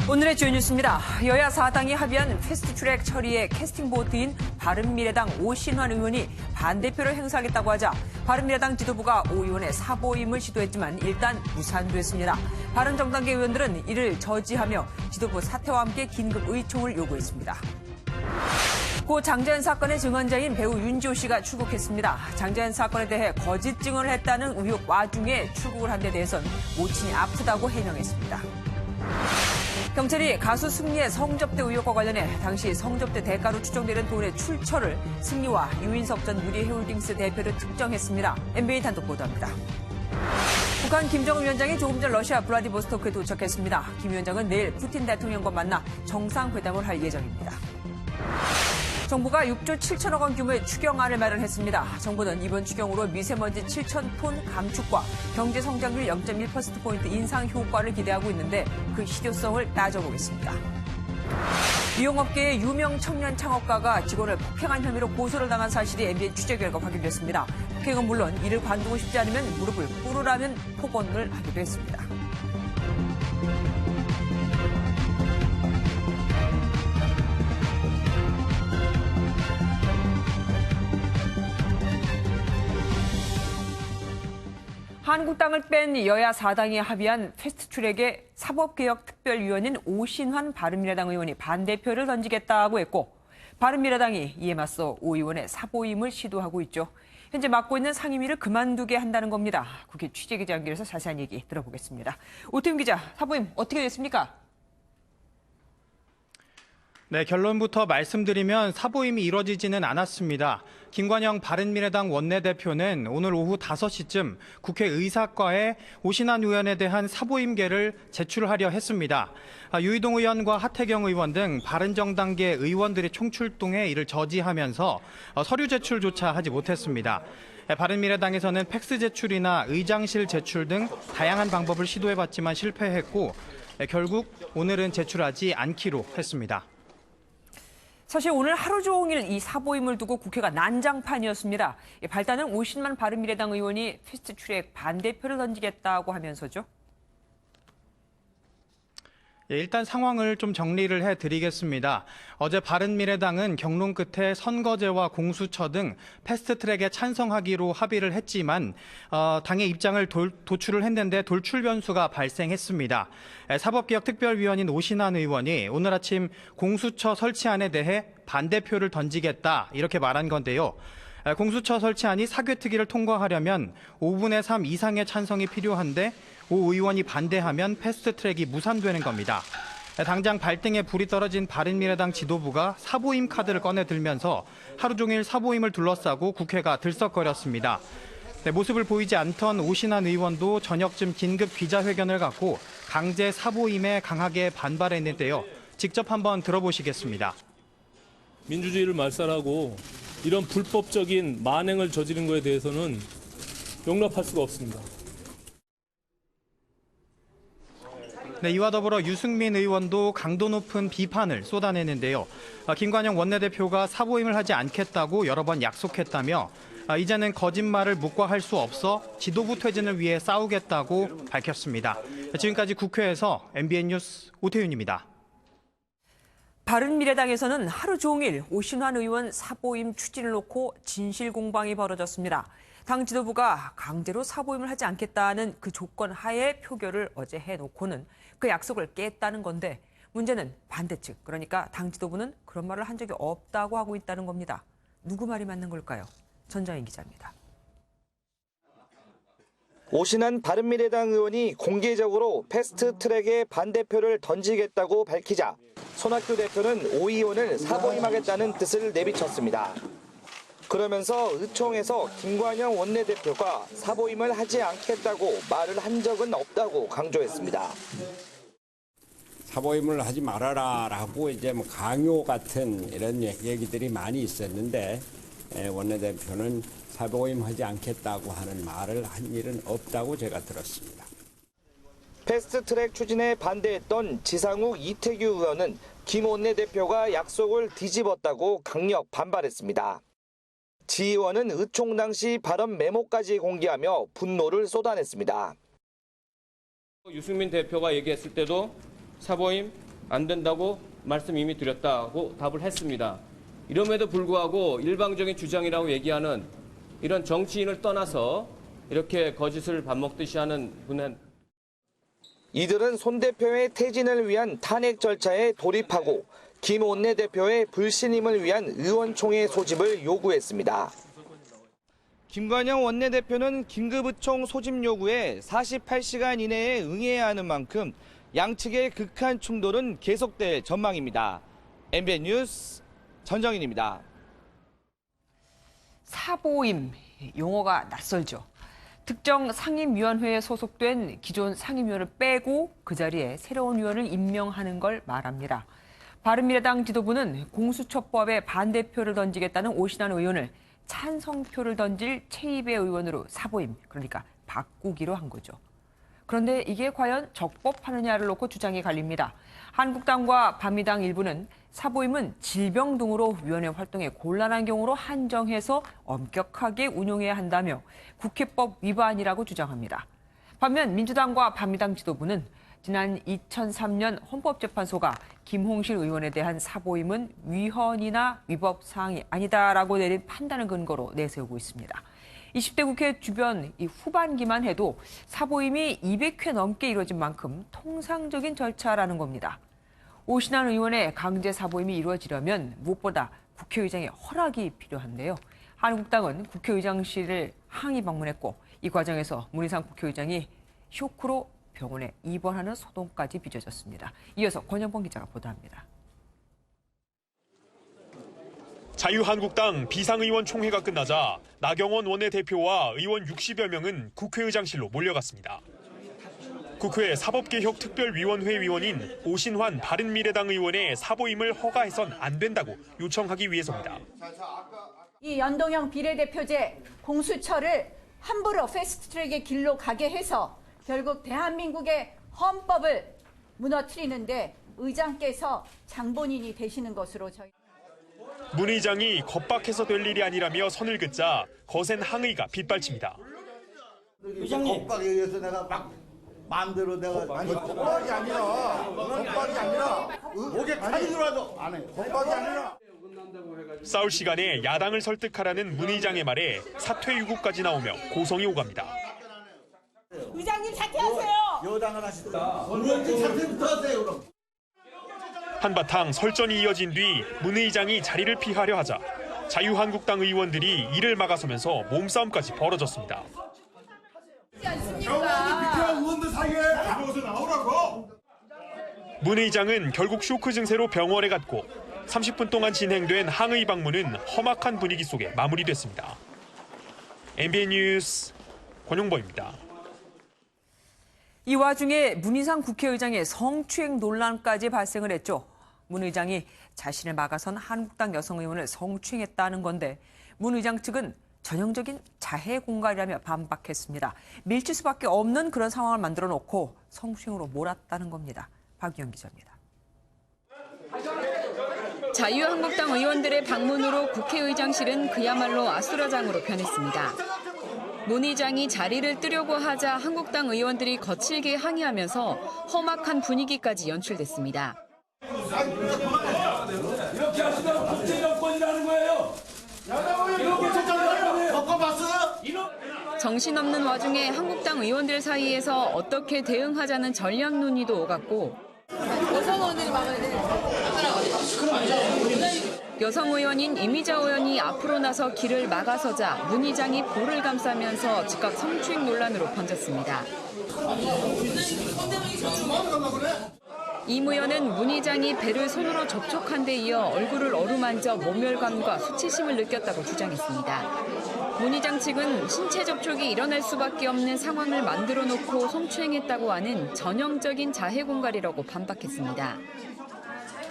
오늘의 주요 뉴스입니다. 여야 4당이 합의한 패스트트랙 처리의 캐스팅보트인 바른미래당 오신환 의원이 반대표를 행사하겠다고 하자 바른미래당 지도부가 오 의원의 사보임을 시도했지만 일단 무산됐습니다. 바른정당계 의원들은 이를 저지하며 지도부 사퇴와 함께 긴급 의총을 요구했습니다. 고 장자연 사건의 증언자인 배우 윤지호 씨가 출국했습니다. 장자연 사건에 대해 거짓 증언을 했다는 의혹 와중에 출국을 한 데 대해선 모친이 아프다고 해명했습니다. 경찰이 가수 승리의 성접대 의혹과 관련해 당시 성접대 대가로 추정되는 돈의 출처를 승리와 유인석 전 유리해홀딩스 대표를 특정했습니다. NBA 단독 보도합니다. 북한 김정은 위원장이 조금 전 러시아 블라디보스토크에 도착했습니다. 김 위원장은 내일 푸틴 대통령과 만나 정상회담을 할 예정입니다. 정부가 6조 7천억 원 규모의 추경안을 마련했습니다. 정부는 이번 추경으로 미세먼지 7,000톤 감축과 경제 성장률 0.1%포인트 인상 효과를 기대하고 있는데 그 실효성을 따져보겠습니다. 미용업계의 유명 청년 창업가가 직원을 폭행한 혐의로 고소를 당한 사실이 MBN 취재 결과 확인됐습니다. 폭행은 물론 이를 관두고 싶지 않으면 무릎을 꿇으라는 폭언을 하기도 했습니다. 한국당을 뺀 여야 4당이 합의한 패스트트랙의 사법개혁특별위원인 오신환 바른미래당 의원이 반대표를 던지겠다고 했고 바른미래당이 이에 맞서 오 의원의 사보임을 시도하고 있죠. 현재 맡고 있는 상임위를 그만두게 한다는 겁니다. 국회 취재기자 연결해서 자세한 얘기 들어보겠습니다. 오태훈 기자, 사보임 어떻게 됐습니까? 네, 결론부터 말씀드리면 사보임이 이뤄지지는 않았습니다. 김관영 바른미래당 원내대표는 오늘 오후 5시쯤 국회 의사과에 오신환 의원에 대한 사보임계를 제출하려 했습니다. 유이동 의원과 하태경 의원 등 바른정당계 의원들이 총출동해 이를 저지하면서 서류 제출조차 하지 못했습니다. 바른미래당에서는 팩스 제출이나 의장실 제출 등 다양한 방법을 시도해봤지만 실패했고 결국 오늘은 제출하지 않기로 했습니다. 사실 오늘 하루 종일 이 사보임을 두고 국회가 난장판이었습니다. 발단은 오신환 바른미래당 의원이 패스트트랙 반대표를 던지겠다고 하면서죠. 일단 상황을 좀 정리를 해드리겠습니다. 어제 바른미래당은 경론 끝에 선거제와 공수처 등 패스트트랙에 찬성하기로 합의를 했지만 당의 입장을 도출을 했는데 돌출 변수가 발생했습니다. 사법개혁특별위원인 오신환 의원이 오늘 아침 공수처 설치안에 대해 반대표를 던지겠다 이렇게 말한 건데요. 공수처 설치안이 사개특위를 통과하려면 5분의 3 이상의 찬성이 필요한데 오 의원이 반대하면 패스트트랙이 무산되는 겁니다. 당장 발등에 불이 떨어진 바른미래당 지도부가 사보임 카드를 꺼내들면서 하루 종일 사보임을 둘러싸고 국회가 들썩거렸습니다. 모습을 보이지 않던 오신환 의원도 저녁쯤 긴급 기자회견을 갖고 강제 사보임에 강하게 반발했는데요. 직접 한번 들어보시겠습니다. 민주주의를 말살하고 이런 불법적인 만행을 저지른 것에 대해서는 용납할 수가 없습니다. 네, 이와 더불어 유승민 의원도 강도 높은 비판을 쏟아내는데요. 김관영 원내대표가 사보임을 하지 않겠다고 여러 번 약속했다며 이제는 거짓말을 묵과할 수 없어 지도부 퇴진을 위해 싸우겠다고 밝혔습니다. 지금까지 국회에서 MBN 뉴스 오태윤입니다. 바른미래당에서는 하루 종일 오신환 의원 사보임 추진을 놓고 진실 공방이 벌어졌습니다. 당 지도부가 강제로 사보임을 하지 않겠다는 그 조건 하에 표결을 어제 해놓고는 그 약속을 깼다는 건데 문제는 반대측, 그러니까 당 지도부는 그런 말을 한 적이 없다고 하고 있다는 겁니다. 누구 말이 맞는 걸까요? 전장인 기자입니다. 오신환 바른미래당 의원이 공개적으로 패스트트랙에 반대표를 던지겠다고 밝히자 손학규 대표는 오 의원을 사보임하겠다는 뜻을 내비쳤습니다. 그러면서 의총에서 김관영 원내대표가 사보임을 하지 않겠다고 말을 한 적은 없다고 강조했습니다. 사보임을 하지 말아라라고 이제 강요 같은 이런 얘기들이 많이 있었는데 원내대표는 사보임하지 않겠다고 하는 말을 한 일은 없다고 제가 들었습니다. 패스트트랙 추진에 반대했던 지상욱 이태규 의원은 김 원내대표가 약속을 뒤집었다고 강력 반발했습니다. 지 의원은 의총 당시 발언 메모까지 공개하며 분노를 쏟아냈습니다. 유승민 대표가 얘기했을 때도 사보임 안 된다고 말씀 이미 드렸다고 답을 했습니다. 이럼에도 불구하고 일방적인 주장이라고 얘기하는 이런 정치인을 떠나서 이렇게 거짓을 밥 먹듯이 하는 분은 이들은 손 대표의 퇴진을 위한 탄핵 절차에 돌입하고 김 원내대표의 불신임을 위한 의원총회 소집을 요구했습니다. 김관영 원내대표는 긴급의총 소집 요구에 48시간 이내에 응해야 하는 만큼 양측의 극한 충돌은 계속될 전망입니다. MBN 뉴스 전정인입니다. 사보임, 용어가 낯설죠. 특정 상임위원회에 소속된 기존 상임위원을 빼고 그 자리에 새로운 위원을 임명하는 걸 말합니다. 바른미래당 지도부는 공수처법에 반대표를 던지겠다는 오신환 의원을 찬성표를 던질 최입의 의원으로 사보임, 그러니까 바꾸기로 한 거죠. 그런데 이게 과연 적법하느냐를 놓고 주장이 갈립니다. 한국당과 반미당 일부는 사보임은 질병 등으로 위원회 활동에 곤란한 경우로 한정해서 엄격하게 운용해야 한다며 국회법 위반이라고 주장합니다. 반면 민주당과 반미당 지도부는 지난 2003년 헌법재판소가 김홍실 의원에 대한 사보임은 위헌이나 위법 사항이 아니다라고 내린 판단을 근거로 내세우고 있습니다. 20대 국회 주변 이 후반기만 해도 사보임이 200회 넘게 이루어진 만큼 통상적인 절차라는 겁니다. 오신환 의원의 강제 사보임이 이루어지려면 무엇보다 국회의장의 허락이 필요한데요. 한국당은 국회의장실을 항의 방문했고 이 과정에서 문희상 국회의장이 쇼크로 병원에 입원하는 소동까지 빚어졌습니다. 이어서 권영범 기자가 보도합니다. 자유한국당 비상의원 총회가 끝나자 나경원 원내대표와 의원 60여 명은 국회의장실로 몰려갔습니다. 국회 사법개혁특별위원회 위원인 오신환 바른미래당 의원의 사보임을 허가해선 안 된다고 요청하기 위해서입니다. 이 연동형 비례대표제 공수처를 함부로 패스트트랙의 길로 가게 해서 결국 대한민국의 헌법을 무너뜨리는데 의장께서 장본인이 되시는 것으로 저희. 문 의장이 겁박해서 될 일이 아니라며 선을 긋자 거센 항의가 빗발칩니다. 의장님, 겁박에 의해서 내가 막 마음대로 내가 겁박이 아니라 목에 칼이 들어와도 안 해. 겁박이 아니라. 싸울 시간에 야당을 설득하라는 문 의장의 말에 사퇴 요구까지 나오며 고성이 오갑니다. 의장님 사퇴하세요. 여당을 하시더라. 의원님 사퇴부터 하세요 그럼. 한바탕 설전이 이어진 뒤 문 의장이 자리를 피하려 하자 자유한국당 의원들이 이를 막아서면서 몸싸움까지 벌어졌습니다. 문 의장은 결국 쇼크 증세로 병원에 갔고 30분 동안 진행된 항의 방문은 험악한 분위기 속에 마무리됐습니다. MBN 뉴스 권용범입니다. 이 와중에 문희상 국회의장의 성추행 논란까지 발생을 했죠. 문 의장이 자신을 막아선 한국당 여성 의원을 성추행했다는 건데 문 의장 측은 전형적인 자해 공갈이라며 반박했습니다. 밀칠 수밖에 없는 그런 상황을 만들어 놓고 성추행으로 몰았다는 겁니다. 박유영 기자입니다. 자유한국당 의원들의 방문으로 국회의장실은 그야말로 아수라장으로 변했습니다. 문 의장이 자리를 뜨려고 하자 한국당 의원들이 거칠게 항의하면서 험악한 분위기까지 연출됐습니다. 이렇게 하시면 국회 정권이라는 거예요. 이렇게 정권이라는 겪어봤어요? 정신없는 와중에 한국당 의원들 사이에서 어떻게 대응하자는 전략 논의도 오갔고 여성 의원들이 막아야 돼. 여성 의원인 이미자 의원이 앞으로 나서 길을 막아서자 문 의장이 볼을 감싸면서 즉각 성추행 논란으로 번졌습니다. 임 의원은 문 의장이 배를 손으로 접촉한 데 이어 얼굴을 어루만져 모멸감과 수치심을 느꼈다고 주장했습니다. 문 의장 측은 신체 접촉이 일어날 수밖에 없는 상황을 만들어 놓고 성추행했다고 하는 전형적인 자해 공갈이라고 반박했습니다.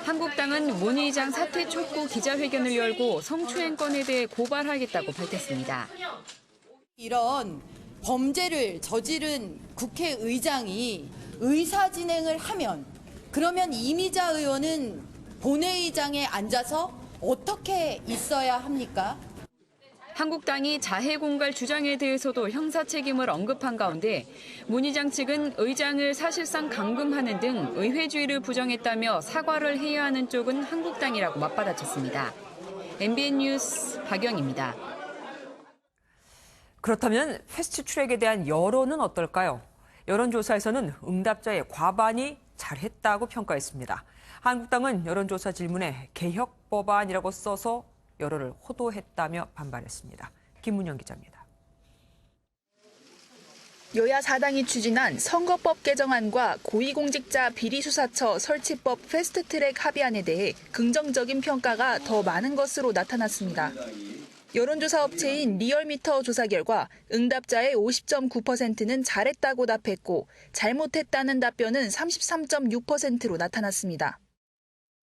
한국당은 문 의장 사퇴 촉구 기자회견을 열고 성추행 건에 대해 고발하겠다고 밝혔습니다. 이런 범죄를 저지른 국회의장이 의사진행을 하면 그러면 이미자 의원은 본회의장에 앉아서 어떻게 있어야 합니까? 한국당이 자해 공갈 주장에 대해서도 형사 책임을 언급한 가운데 문희장 측은 의장을 사실상 감금하는 등 의회주의를 부정했다며 사과를 해야 하는 쪽은 한국당이라고 맞받아쳤습니다. MBN 뉴스 박영입니다. 그렇다면 패스트트랙에 대한 여론은 어떨까요? 여론조사에서는 응답자의 과반이 잘했다고 평가했습니다. 한국당은 여론조사 질문에 개혁 법안이라고 써서 여론을 호도했다며 반발했습니다. 김문영 기자입니다. 여야 4당이 추진한 선거법 개정안과 고위공직자 비리수사처 설치법 패스트트랙 합의안에 대해 긍정적인 평가가 더 많은 것으로 나타났습니다. 여론조사 업체인 리얼미터 조사 결과 응답자의 50.9%는 잘했다고 답했고 잘못했다는 답변은 33.6%로 나타났습니다.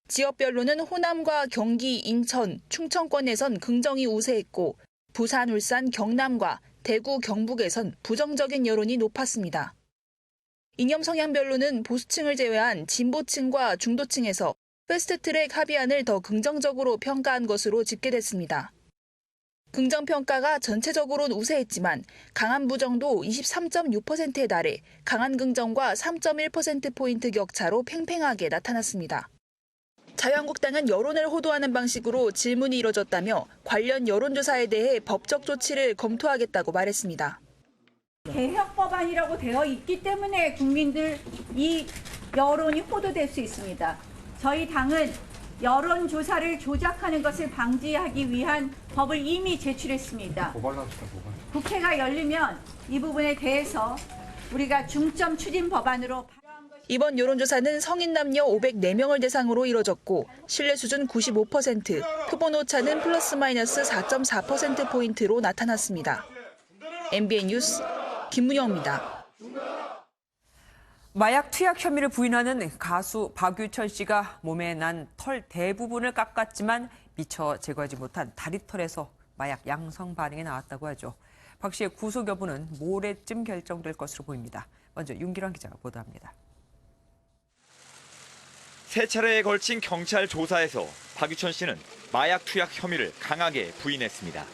지역별로는 호남과 경기, 인천, 충청권에선 긍정이 우세했고 부산, 울산, 경남과 대구, 경북에선 부정적인 여론이 높았습니다. 이념 성향별로는 보수층을 제외한 진보층과 중도층에서 패스트트랙 합의안을 더 긍정적으로 평가한 것으로 집계됐습니다. 긍정평가가 전체적으로는 우세했지만 강한 부정도 23.6%에 달해 강한 긍정과 3.1%포인트 격차로 팽팽하게 나타났습니다. 자유한국당은 여론을 호도하는 방식으로 질문이 이뤄졌다며 관련 여론조사에 대해 법적 조치를 검토하겠다고 말했습니다. 개혁 법안이라고 되어 있기 때문에 국민들 이 여론이 호도될 수 있습니다. 저희 당은 여론조사를 조작하는 것을 방지하기 위한 법을 이미 제출했습니다. 국회가 열리면 이 부분에 대해서 우리가 중점 추진 법안으로 이번 여론조사는 성인 남녀 504명을 대상으로 이뤄졌고 신뢰 수준 95%, 표본 오차는 플러스 마이너스 4.4%포인트로 나타났습니다. MBN 뉴스 김문영입니다. 마약 투약 혐의를 부인하는 가수 박유천 씨가 몸에 난 털 대부분을 깎았지만 미처 제거하지 못한 다리털에서 마약 양성 반응이 나왔다고 하죠. 박 씨의 구속 여부는 모레쯤 결정될 것으로 보입니다. 먼저 윤기란 기자가 보도합니다. 세 차례에 걸친 경찰 조사에서 박유천 씨는 마약 투약 혐의를 강하게 부인했습니다.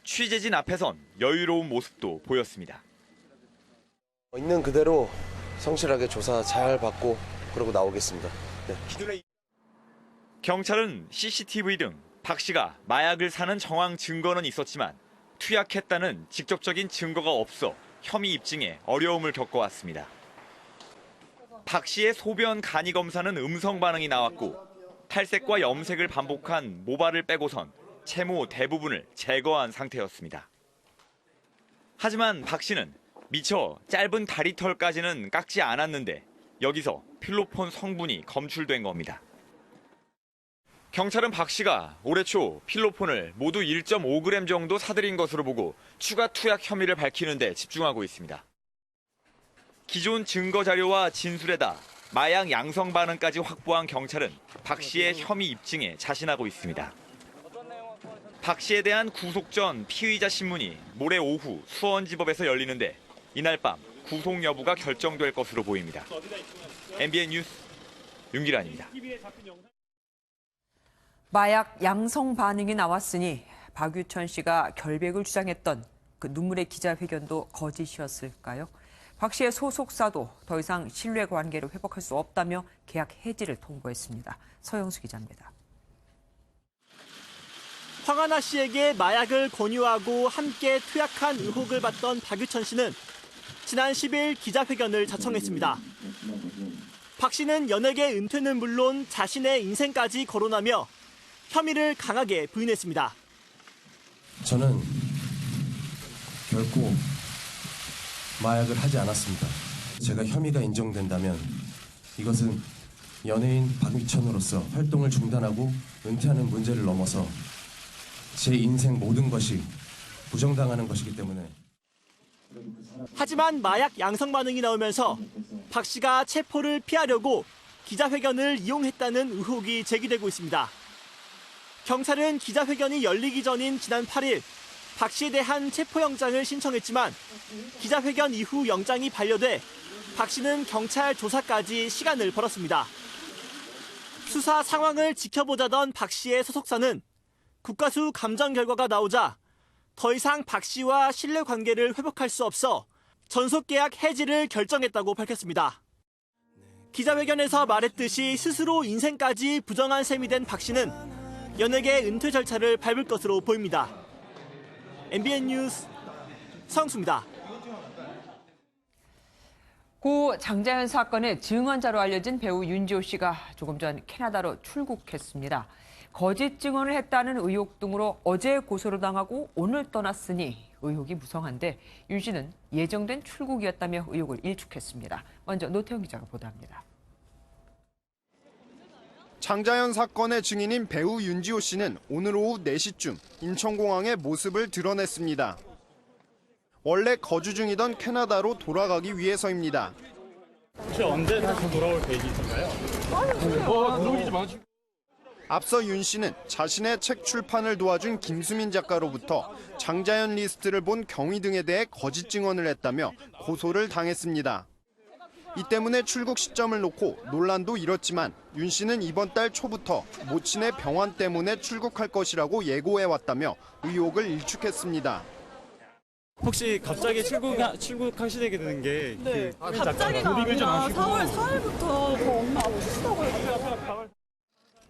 취재진 앞에선 여유로운 모습도 보였습니다. 있는 그대로 성실하게 조사 잘 받고 그러고 나오겠습니다. 네. 경찰은 CCTV 등 박 씨가 마약을 사는 정황 증거는 있었지만 투약했다는 직접적인 증거가 없어 혐의 입증에 어려움을 겪어왔습니다. 박 씨의 소변 간이 검사는 음성 반응이 나왔고 탈색과 염색을 반복한 모발을 빼고선 채모 대부분을 제거한 상태였습니다. 하지만 박 씨는 미처 짧은 다리털까지는 깎지 않았는데 여기서 필로폰 성분이 검출된 겁니다. 경찰은 박 씨가 올해 초 필로폰을 모두 1.5g 정도 사들인 것으로 보고 추가 투약 혐의를 밝히는 데 집중하고 있습니다. 기존 증거 자료와 진술에다 마약 양성 반응까지 확보한 경찰은 박 씨의 혐의 입증에 자신하고 있습니다. 박 씨에 대한 구속 전 피의자 신문이 모레 오후 수원지법에서 열리는데 이날 밤 구속 여부가 결정될 것으로 보입니다. MBN 뉴스 윤기란입니다. 마약 양성 반응이 나왔으니 박유천 씨가 결백을 주장했던 그 눈물의 기자회견도 거짓이었을까요? 박 씨의 소속사도 더 이상 신뢰 관계를 회복할 수 없다며 계약 해지를 통보했습니다. 서영수 기자입니다. 황하나 씨에게 마약을 권유하고 함께 투약한 의혹을 받던 박유천 씨는 지난 10일 기자회견을 자청했습니다. 박 씨는 연예계 은퇴는 물론 자신의 인생까지 거론하며 혐의를 강하게 부인했습니다. 저는 결코 마약을 하지 않았습니다. 제가 혐의가 인정된다면 이것은 연예인 박유천으로서 활동을 중단하고 은퇴하는 문제를 넘어서 제 인생 모든 것이 부정당하는 것이기 때문에. 하지만 마약 양성 반응이 나오면서 박 씨가 체포를 피하려고 기자회견을 이용했다는 의혹이 제기되고 있습니다. 경찰은 기자회견이 열리기 전인 지난 8일 박 씨에 대한 체포영장을 신청했지만 기자회견 이후 영장이 반려돼 박 씨는 경찰 조사까지 시간을 벌었습니다. 수사 상황을 지켜보자던 박 씨의 소속사는 국가수 감정 결과가 나오자 더 이상 박 씨와 신뢰 관계를 회복할 수 없어 전속 계약 해지를 결정했다고 밝혔습니다. 기자회견에서 말했듯이 스스로 인생까지 부정한 셈이 된 박 씨는 연예계 은퇴 절차를 밟을 것으로 보입니다. MBN 뉴스 성수입니다. 고 장자연 사건의 증언자로 알려진 배우 윤지호 씨가 조금 전 캐나다로 출국했습니다. 거짓 증언을 했다는 의혹 등으로 어제 고소를 당하고 오늘 떠났으니 의혹이 무성한데 윤 씨는 예정된 출국이었다며 의혹을 일축했습니다. 먼저 노태영 기자가 보도합니다. 장자연 사건의 증인인 배우 윤지호 씨는 오늘 오후 4시쯤 인천공항에 모습을 드러냈습니다. 원래 거주 중이던 캐나다로 돌아가기 위해서입니다. 혹시 언제 다시 돌아올 계획이신가요? 들어오지 마시고. 앞서 윤 씨는 자신의 책 출판을 도와준 김수민 작가로부터 장자연 리스트를 본 경위 등에 대해 거짓 증언을 했다며 고소를 당했습니다. 이 때문에 출국 시점을 놓고 논란도 일었지만 윤 씨는 이번 달 초부터 모친의 병환 때문에 출국할 것이라고 예고해왔다며 의혹을 일축했습니다. 혹시 갑자기 출국하시게 되는 게 네, 갑자기가 아니라 4월 4일부터 엄마 오시다고 해요.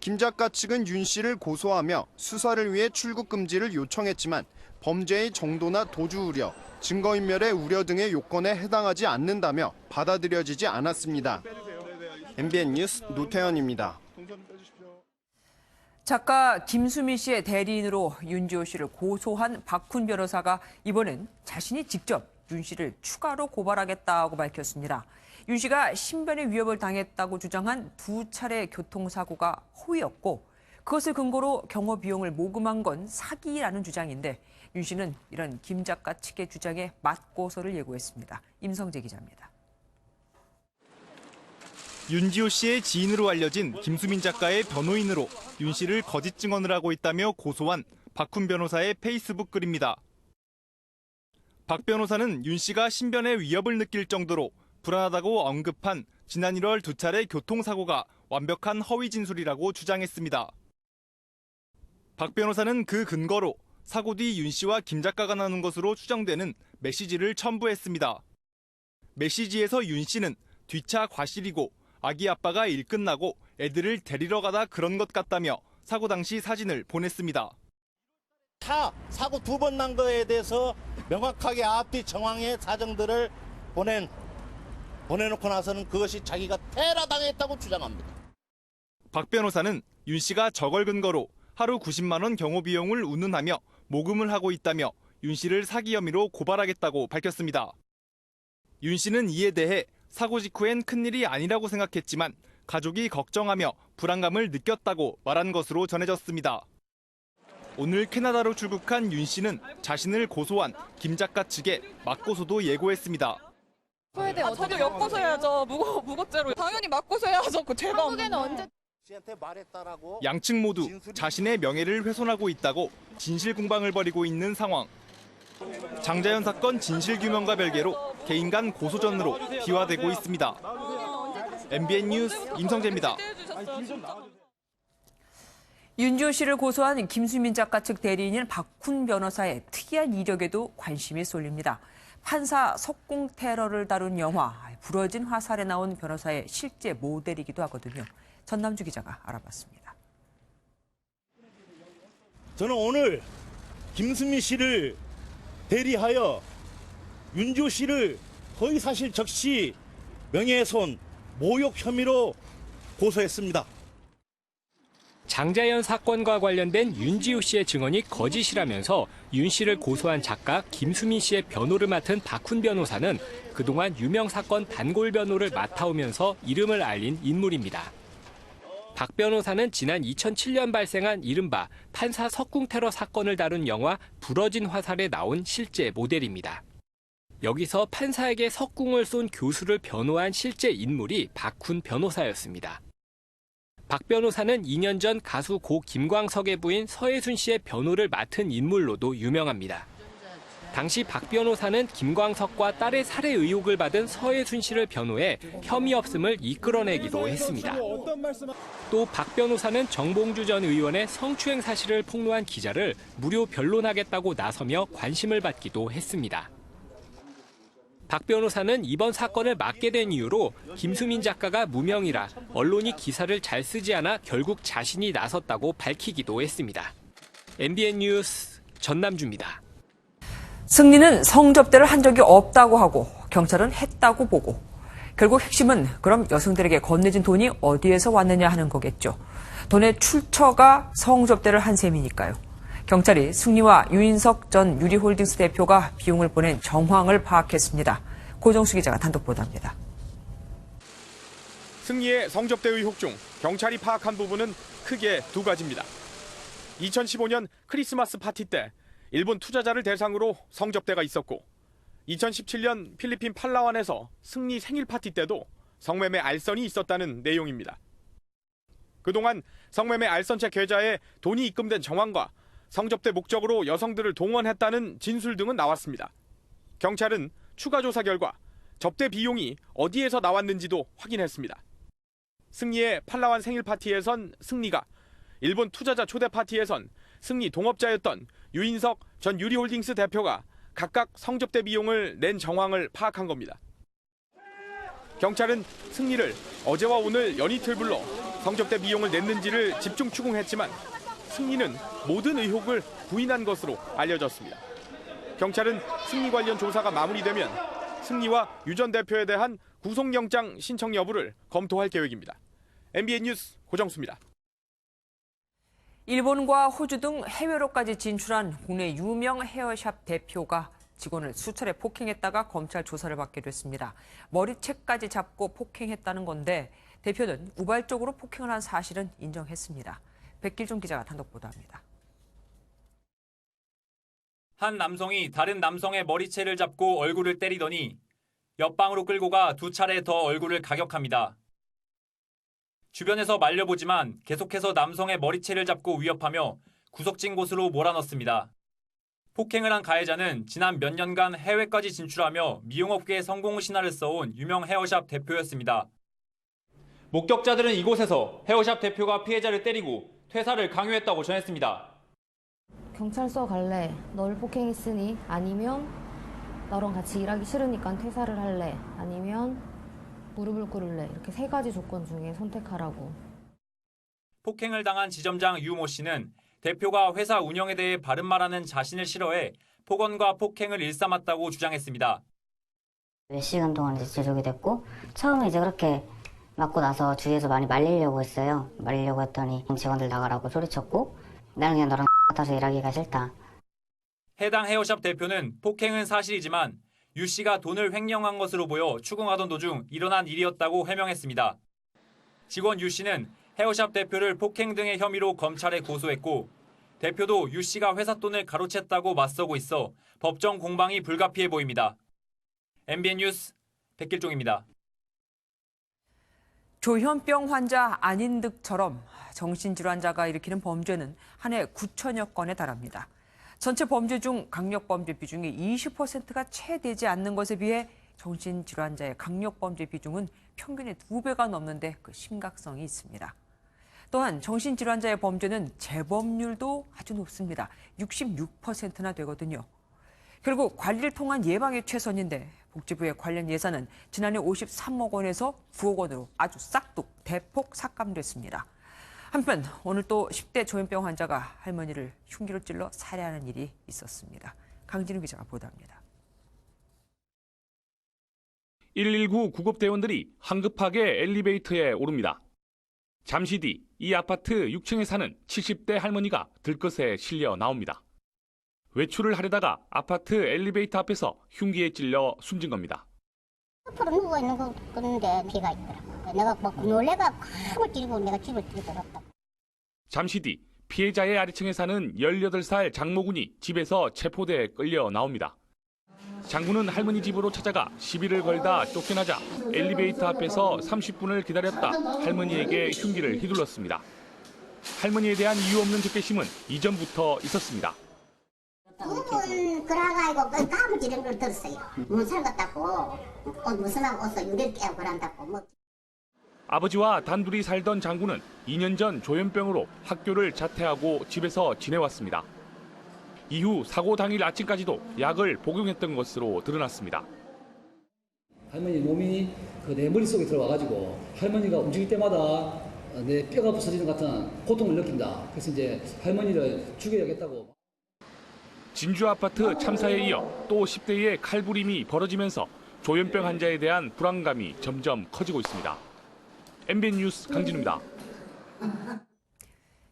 김 작가 측은 윤 씨를 고소하며 수사를 위해 출국 금지를 요청했지만 범죄의 정도나 도주 우려, 증거인멸의 우려 등의 요건에 해당하지 않는다며 받아들여지지 않았습니다. MBN 뉴스 노태현입니다. 작가 김수민 씨의 대리인으로 윤지호 씨를 고소한 박훈 변호사가 이번엔 자신이 직접 윤 씨를 추가로 고발하겠다고 밝혔습니다. 윤 씨가 신변의 위협을 당했다고 주장한 2차례 교통사고가 허위였고 그것을 근거로 경호 비용을 모금한 건 사기라는 주장인데 윤 씨는 이런 김 작가 측의 주장에 맞고소를 예고했습니다. 임성재 기자입니다. 윤지호 씨의 지인으로 알려진 김수민 작가의 변호인으로 윤 씨를 거짓 증언을 하고 있다며 고소한 박훈 변호사의 페이스북 글입니다. 박 변호사는 윤 씨가 신변의 위협을 느낄 정도로 불안하다고 언급한 지난 1월 2차례 교통사고가 완벽한 허위 진술이라고 주장했습니다. 박 변호사는 그 근거로 사고 뒤 윤 씨와 김 작가가 나눈 것으로 추정되는 메시지를 첨부했습니다. 메시지에서 윤 씨는 뒷차 과실이고 아기 아빠가 일 끝나고 애들을 데리러 가다 그런 것 같다며 사고 당시 사진을 보냈습니다. 차 사고 2번 난 거에 대해서 명확하게 앞뒤 정황의 사정들을 보내놓고 나서는 그것이 자기가 테러당했다고 주장합니다. 박 변호사는 윤 씨가 저걸 근거로 하루 90만 원 경호 비용을 운운하며 모금을 하고 있다며 윤 씨를 사기 혐의로 고발하겠다고 밝혔습니다. 윤 씨는 이에 대해 사고 직후엔 큰일이 아니라고 생각했지만 가족이 걱정하며 불안감을 느꼈다고 말한 것으로 전해졌습니다. 오늘 캐나다로 출국한 윤 씨는 자신을 고소한 김 작가 측에 맞고소도 예고했습니다. 저도 역고소해야죠. 무고죄로. 당연히 맞고소해야죠. 그 죄가 없는. 언제? 양측 모두 자신의 명예를 훼손하고 있다고 진실 공방을 벌이고 있는 상황. 장자연 사건 진실 규명과 별개로 개인 간 고소전으로 비화되고 있습니다. MBN 뉴스 임성재입니다. 윤지호 씨를 고소한 김수민 작가 측 대리인인 박훈 변호사의 특이한 이력에도 관심이 쏠립니다. 판사 석궁 테러를 다룬 영화 부러진 화살에 나온 변호사의 실제 모델이기도 하거든요. 전남주 기자가 알아봤습니다. 저는 오늘 김수민 씨를 대리하여 윤지호 씨를 허위사실 적시 명예훼손 모욕 혐의로 고소했습니다. 장자연 사건과 관련된 윤지호 씨의 증언이 거짓이라면서 윤 씨를 고소한 작가 김수민 씨의 변호를 맡은 박훈 변호사는 그동안 유명 사건 단골 변호를 맡아오면서 이름을 알린 인물입니다. 박 변호사는 지난 2007년 발생한 이른바 판사 석궁 테러 사건을 다룬 영화 부러진 화살에 나온 실제 모델입니다. 여기서 판사에게 석궁을 쏜 교수를 변호한 실제 인물이 박훈 변호사였습니다. 박 변호사는 2년 전 가수 고 김광석의 부인 서예순 씨의 변호를 맡은 인물로도 유명합니다. 당시 박 변호사는 김광석과 딸의 살해 의혹을 받은 서혜순 씨를 변호해 혐의 없음을 이끌어내기도 했습니다. 또 박 변호사는 정봉주 전 의원의 성추행 사실을 폭로한 기자를 무료 변론하겠다고 나서며 관심을 받기도 했습니다. 박 변호사는 이번 사건을 맡게 된 이유로 김수민 작가가 무명이라 언론이 기사를 잘 쓰지 않아 결국 자신이 나섰다고 밝히기도 했습니다. MBN 뉴스 전남주입니다. 승리는 성접대를 한 적이 없다고 하고 경찰은 했다고 보고 결국 핵심은 그럼 여성들에게 건네진 돈이 어디에서 왔느냐 하는 거겠죠. 돈의 출처가 성접대를 한 셈이니까요. 경찰이 승리와 유인석 전 유리홀딩스 대표가 비용을 보낸 정황을 파악했습니다. 고정수 기자가 단독 보도합니다. 승리의 성접대 의혹 중 경찰이 파악한 부분은 크게 두 가지입니다. 2015년 크리스마스 파티 때 일본 투자자를 대상으로 성접대가 있었고 2017년 필리핀 팔라완에서 승리 생일 파티 때도 성매매 알선이 있었다는 내용입니다. 그동안 성매매 알선체 계좌에 돈이 입금된 정황과 성접대 목적으로 여성들을 동원했다는 진술 등은 나왔습니다. 경찰은 추가 조사 결과 접대 비용이 어디에서 나왔는지도 확인했습니다. 승리의 팔라완 생일 파티에선 승리가, 일본 투자자 초대 파티에선 승리 동업자였던 유인석 전 유리홀딩스 대표가 각각 성접대 비용을 낸 정황을 파악한 겁니다. 경찰은 승리를 어제와 오늘 연이틀 불러 성접대 비용을 냈는지를 집중 추궁했지만 승리는 모든 의혹을 부인한 것으로 알려졌습니다. 경찰은 승리 관련 조사가 마무리되면 승리와 유 전 대표에 대한 구속영장 신청 여부를 검토할 계획입니다. MBN 뉴스 고정수입니다. 일본과 호주 등 해외로까지 진출한 국내 유명 헤어샵 대표가 직원을 수차례 폭행했다가 검찰 조사를 받게 됐습니다. 머리채까지 잡고 폭행했다는 건데 대표는 우발적으로 폭행을 한 사실은 인정했습니다. 백길종 기자가 단독 보도합니다. 한 남성이 다른 남성의 머리채를 잡고 얼굴을 때리더니 옆방으로 끌고 가 두 차례 더 얼굴을 가격합니다. 주변에서 말려보지만 계속해서 남성의 머리채를 잡고 위협하며 구석진 곳으로 몰아넣습니다. 폭행을 한 가해자는 지난 몇 년간 해외까지 진출하며 미용업계의 성공 신화를 써온 유명 헤어샵 대표였습니다. 목격자들은 이곳에서 헤어샵 대표가 피해자를 때리고 퇴사를 강요했다고 전했습니다. 경찰서 갈래? 널 폭행했으니? 아니면 너랑 같이 일하기 싫으니까 퇴사를 할래? 아니면 무릎을 꿇을래? 이렇게 세 가지 조건 중에 선택하라고. 폭행을 당한 지점장 유모 씨는 대표가 회사 운영에 대해 바른 말하는 자신을 싫어해 폭언과 폭행을 일삼았다고 주장했습니다. 몇 시간 동안 이제 지속이 됐고 처음에 이제 그렇게 맞고 나서 주위에서 많이 말리려고 했어요. 말리려고 했더니 직원들 나가라고 소리쳤고 나는 그냥 너랑 같아서 일하기가 싫다. 해당 헤어샵 대표는 폭행은 사실이지만 유 씨가 돈을 횡령한 것으로 보여 추궁하던 도중 일어난 일이었다고 해명했습니다. 직원 유 씨는 헤어샵 대표를 폭행 등의 혐의로 검찰에 고소했고 대표도 유 씨가 회사 돈을 가로챘다고 맞서고 있어 법정 공방이 불가피해 보입니다. MBN 뉴스 백길종입니다. 조현병 환자 아닌 듯처럼 정신질환자가 일으키는 범죄는 한 해 9천여 건에 달합니다. 전체 범죄 중 강력범죄 비중이 20%가 채 되지 않는 것에 비해 정신질환자의 강력범죄 비중은 평균의 2배가 넘는데 그 심각성이 있습니다. 또한 정신질환자의 범죄는 재범률도 아주 높습니다. 66%나 되거든요. 결국 관리를 통한 예방이 최선인데 복지부의 관련 예산은 지난해 53억 원에서 9억 원으로 아주 싹둑 대폭 삭감됐습니다. 한편 오늘 또 10대 조현병 환자가 할머니를 흉기로 찔러 살해하는 일이 있었습니다. 강진우 기자가 보도합니다. 119 구급대원들이 황급하게 엘리베이터에 오릅니다. 잠시 뒤 이 아파트 6층에 사는 70대 할머니가 들것에 실려 나옵니다. 외출을 하려다가 아파트 엘리베이터 앞에서 흉기에 찔려 숨진 겁니다. 옆으로 누워 있는 건데 비가 있더라고. 내가 막 놀래가 콱을 찌르고 내가 집을 들어갔다. 잠시 뒤 피해자의 아래층에 사는 18살 장모군이 집에서 체포돼 끌려 나옵니다. 장군은 할머니 집으로 찾아가 시비를 걸다 쫓겨나자 엘리베이터 앞에서 30분을 기다렸다 할머니에게 흉기를 휘둘렀습니다. 할머니에 대한 이유 없는 적개심은 이전부터 있었습니다. 두 번 그래가지고 까불지 이런 걸 들었어요. 문살 같다고 옷 무슨 옷을 유리를 깨고 그런다고 뭐. 아버지와 단둘이 살던 장군은 2년 전 조현병으로 학교를 자퇴하고 집에서 지내왔습니다. 이후 사고 당일 아침까지도 약을 복용했던 것으로 드러났습니다. 할머니 몸이 내 머릿속에 들어와가지고 할머니가 움직일 때마다 내 뼈가 부서지는 것 같은 고통을 느낀다. 그래서 이제 할머니를 죽여야겠다고. 진주 아파트 참사에 이어 또 10대의 칼부림이 벌어지면서 조현병 환자에 대한 불안감이 점점 커지고 있습니다. MBN 뉴스 강진우입니다.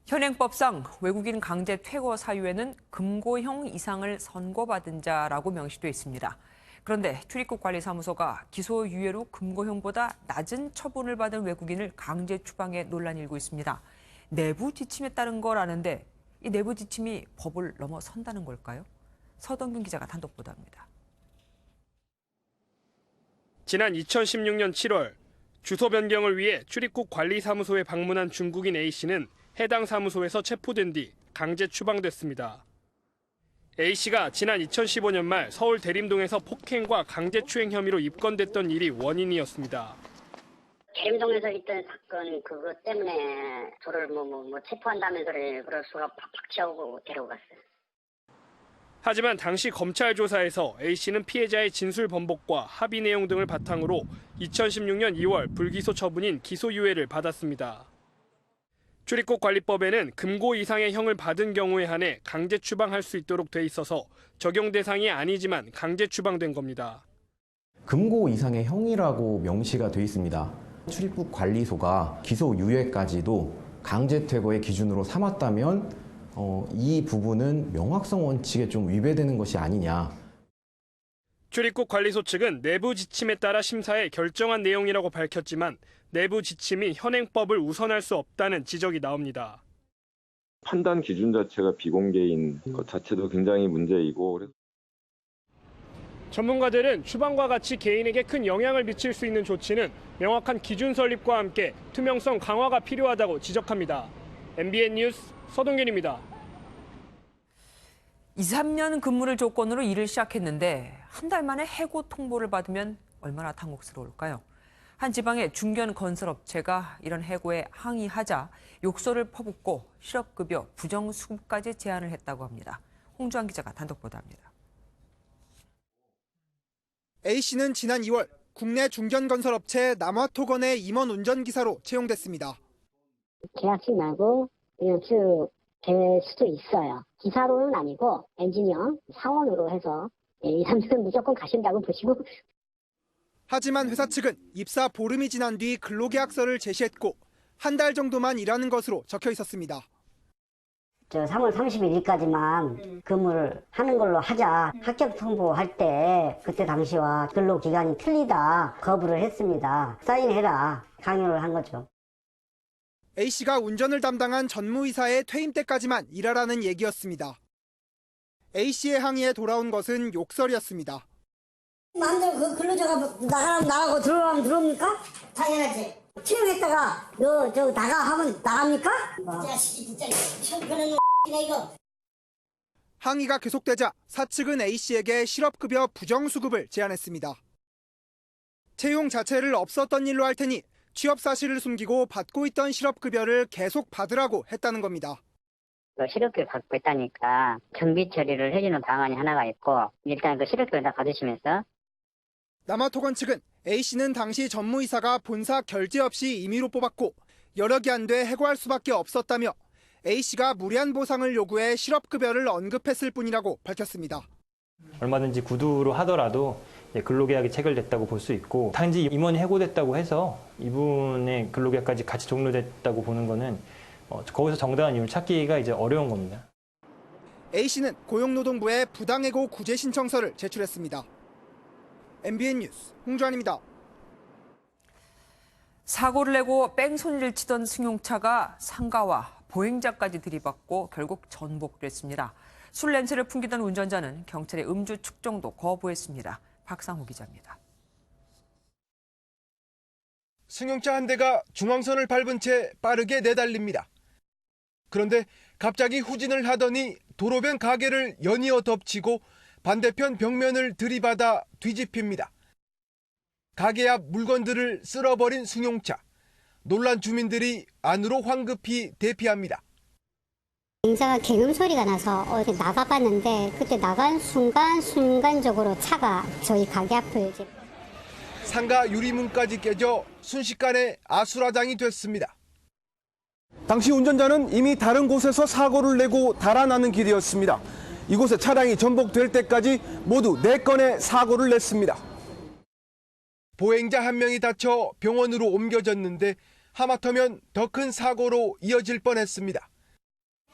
현행법상 외국인 강제 퇴거 사유에는 금고형 이상을 선고받은 자라고 명시돼 있습니다. 그런데 출입국관리사무소가 기소유예로 금고형보다 낮은 처분을 받은 외국인을 강제 추방해 논란이 일고 있습니다. 내부 지침에 따른 거라는데 이 내부 지침이 법을 넘어선다는 걸까요? 서동균 기자가 단독 보도합니다. 지난 2016년 7월 주소 변경을 위해 출입국 관리사무소에 방문한 중국인 A씨는 해당 사무소에서 체포된 뒤 강제 추방됐습니다. A씨가 지난 2015년 말 서울 대림동에서 폭행과 강제추행 혐의로 입건됐던 일이 원인이었습니다. 대림동에서 있던 사건 그것 때문에 저를 체포한다면서 그럴 수가 팍팍 채우고 데려갔어요. 하지만 당시 검찰 조사에서 A씨는 피해자의 진술 번복과 합의 내용 등을 바탕으로 2016년 2월 불기소 처분인 기소유예를 받았습니다. 출입국관리법에는 금고 이상의 형을 받은 경우에 한해 강제 추방할 수 있도록 돼 있어서 적용 대상이 아니지만 강제 추방된 겁니다. 금고 이상의 형이라고 명시가 돼 있습니다. 출입국관리소가 기소유예까지도 강제 퇴거의 기준으로 삼았다면 이 부분은 명확성 원칙에 좀 위배되는 것이 아니냐. 출입국관리소 측은 내부 지침에 따라 심사해 결정한 내용이라고 밝혔지만 내부 지침이 현행법을 우선할 수 없다는 지적이 나옵니다. 판단 기준 자체가 비공개인 것 자체도 굉장히 문제이고. 전문가들은 추방과 같이 개인에게 큰 영향을 미칠 수 있는 조치는 명확한 기준 설립과 함께 투명성 강화가 필요하다고 지적합니다. MBN 뉴스 서동균입니다. 2, 3년 근무를 조건으로 일을 시작했는데 한 달 만에 해고 통보를 받으면 얼마나 당혹스러울까요? 한 지방의 중견 건설업체가 이런 해고에 항의하자 욕설을 퍼붓고 실업급여 부정수급까지 제안을 했다고 합니다. 홍주환 기자가 단독 보도합니다. A씨는 지난 2월 국내 중견 건설업체 남화토건의 임원 운전기사로 채용됐습니다. 계약직 말고 그냥 쭉 될 수도 있어요. 기사로는 아니고 엔지니어, 사원으로 해서 이 사람들은 무조건 가신다고 보시고. 하지만 회사 측은 입사 보름이 지난 뒤 근로계약서를 제시했고 한 달 정도만 일하는 것으로 적혀 있었습니다. 3월 31일까지만 근무를 하는 걸로 하자. 합격 통보할 때 그때 당시와 근로기간이 틀리다 거부를 했습니다. 사인해라 강요를 한 거죠. A씨가 운전을 담당한 전무이사의 퇴임 때까지만 일하라는 얘기였습니다. A씨의 항의에 돌아온 것은 욕설이었습니다. 마음대로 그 근로자가 나가라면 나가고 들어오라면 들어옵니까? 당연하지. 채용했다가 너 저 나가 하면 나갑니까? 자식이 진짜 형편은 이거. 항의가 계속되자 사측은 A씨에게 실업급여 부정수급을 제안했습니다. 채용 자체를 없었던 일로 할 테니 취업 사실을 숨기고 받고 있던 실업급여를 계속 받으라고 했다는 겁니다. 실업급여 받고 있다니까 정비 처리를 해주는 방안이 하나가 있고 일단 그 실업급여 다 받으시면서. 남화토건 측은 A씨는 당시 전무이사가 본사 결재 없이 임의로 뽑았고 여력이 안 돼 해고할 수밖에 없었다며 A씨가 무리한 보상을 요구해 실업급여를 언급했을 뿐이라고 밝혔습니다. 얼마든지 구두로 하더라도 근로계약이 체결됐다고 볼 수 있고 단지 임원이 해고됐다고 해서 이분의 근로계약까지 같이 종료됐다고 보는 거는 거기서 정당한 이유를 찾기가 이제 어려운 겁니다. A씨는 고용노동부에 부당해고 구제 신청서를 제출했습니다. MBN 뉴스 홍주환입니다. 사고를 내고 뺑소니를 치던 승용차가 상가와 보행자까지 들이받고 결국 전복됐습니다. 술 냄새를 풍기던 운전자는 경찰의 음주 측정도 거부했습니다. 박상호 기자입니다. 승용차 한 대가 중앙선을 밟은 채 빠르게 내달립니다. 그런데 갑자기 후진을 하더니 도로변 가게를 연이어 덮치고 반대편 벽면을 들이받아 뒤집힙니다. 가게 앞 물건들을 쓸어버린 승용차. 놀란 주민들이 안으로 황급히 대피합니다. 굉장한 개음 소리가 나서 어디 나가봤는데 그때 나간 순간적으로 차가 저희 가게 앞을 상가 유리문까지 깨져 순식간에 아수라장이 됐습니다. 당시 운전자는 이미 다른 곳에서 사고를 내고 달아나는 길이었습니다. 이곳에 차량이 전복될 때까지 모두 4건의 사고를 냈습니다. 보행자 1명이 다쳐 병원으로 옮겨졌는데 하마터면 더 큰 사고로 이어질 뻔했습니다.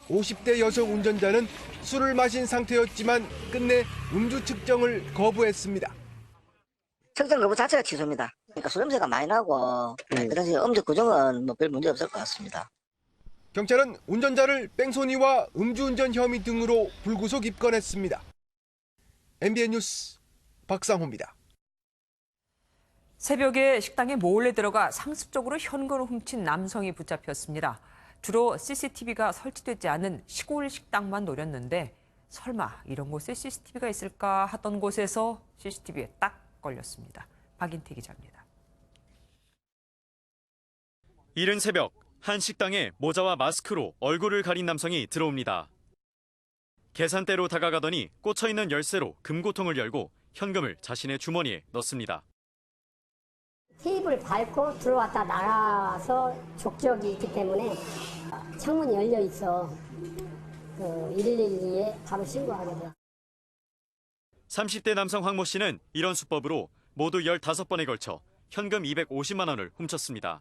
50대 여성 운전자는 술을 마신 상태였지만 끝내 음주 측정을 거부했습니다. 측정 거부 자체가 취소입니다. 그러니까 술 냄새가 많이 나고 그 당시 음주 구정은 별 문제 없을 것 같습니다. 경찰은 운전자를 뺑소니와 음주운전 혐의 등으로 불구속 입건했습니다. MBN 뉴스 박상호입니다. 새벽에 식당에 몰래 들어가 상습적으로 현금을 훔친 남성이 붙잡혔습니다. 주로 CCTV가 설치되지 않은 시골 식당만 노렸는데 설마 이런 곳에 CCTV가 있을까 하던 곳에서 CCTV에 딱 걸렸습니다. 박인태 기자입니다. 이른 새벽 한 식당에 모자와 마스크로 얼굴을 가린 남성이 들어옵니다. 계산대로 다가가더니 꽂혀있는 열쇠로 금고통을 열고 현금을 자신의 주머니에 넣습니다. 테이블을 밟고 들어왔다 나가서 족적이 있기 때문에 창문이 열려 있어 112에 바로 신고하게 돼요. 30대 남성 황모 씨는 이런 수법으로 모두 15번에 걸쳐 현금 250만 원을 훔쳤습니다.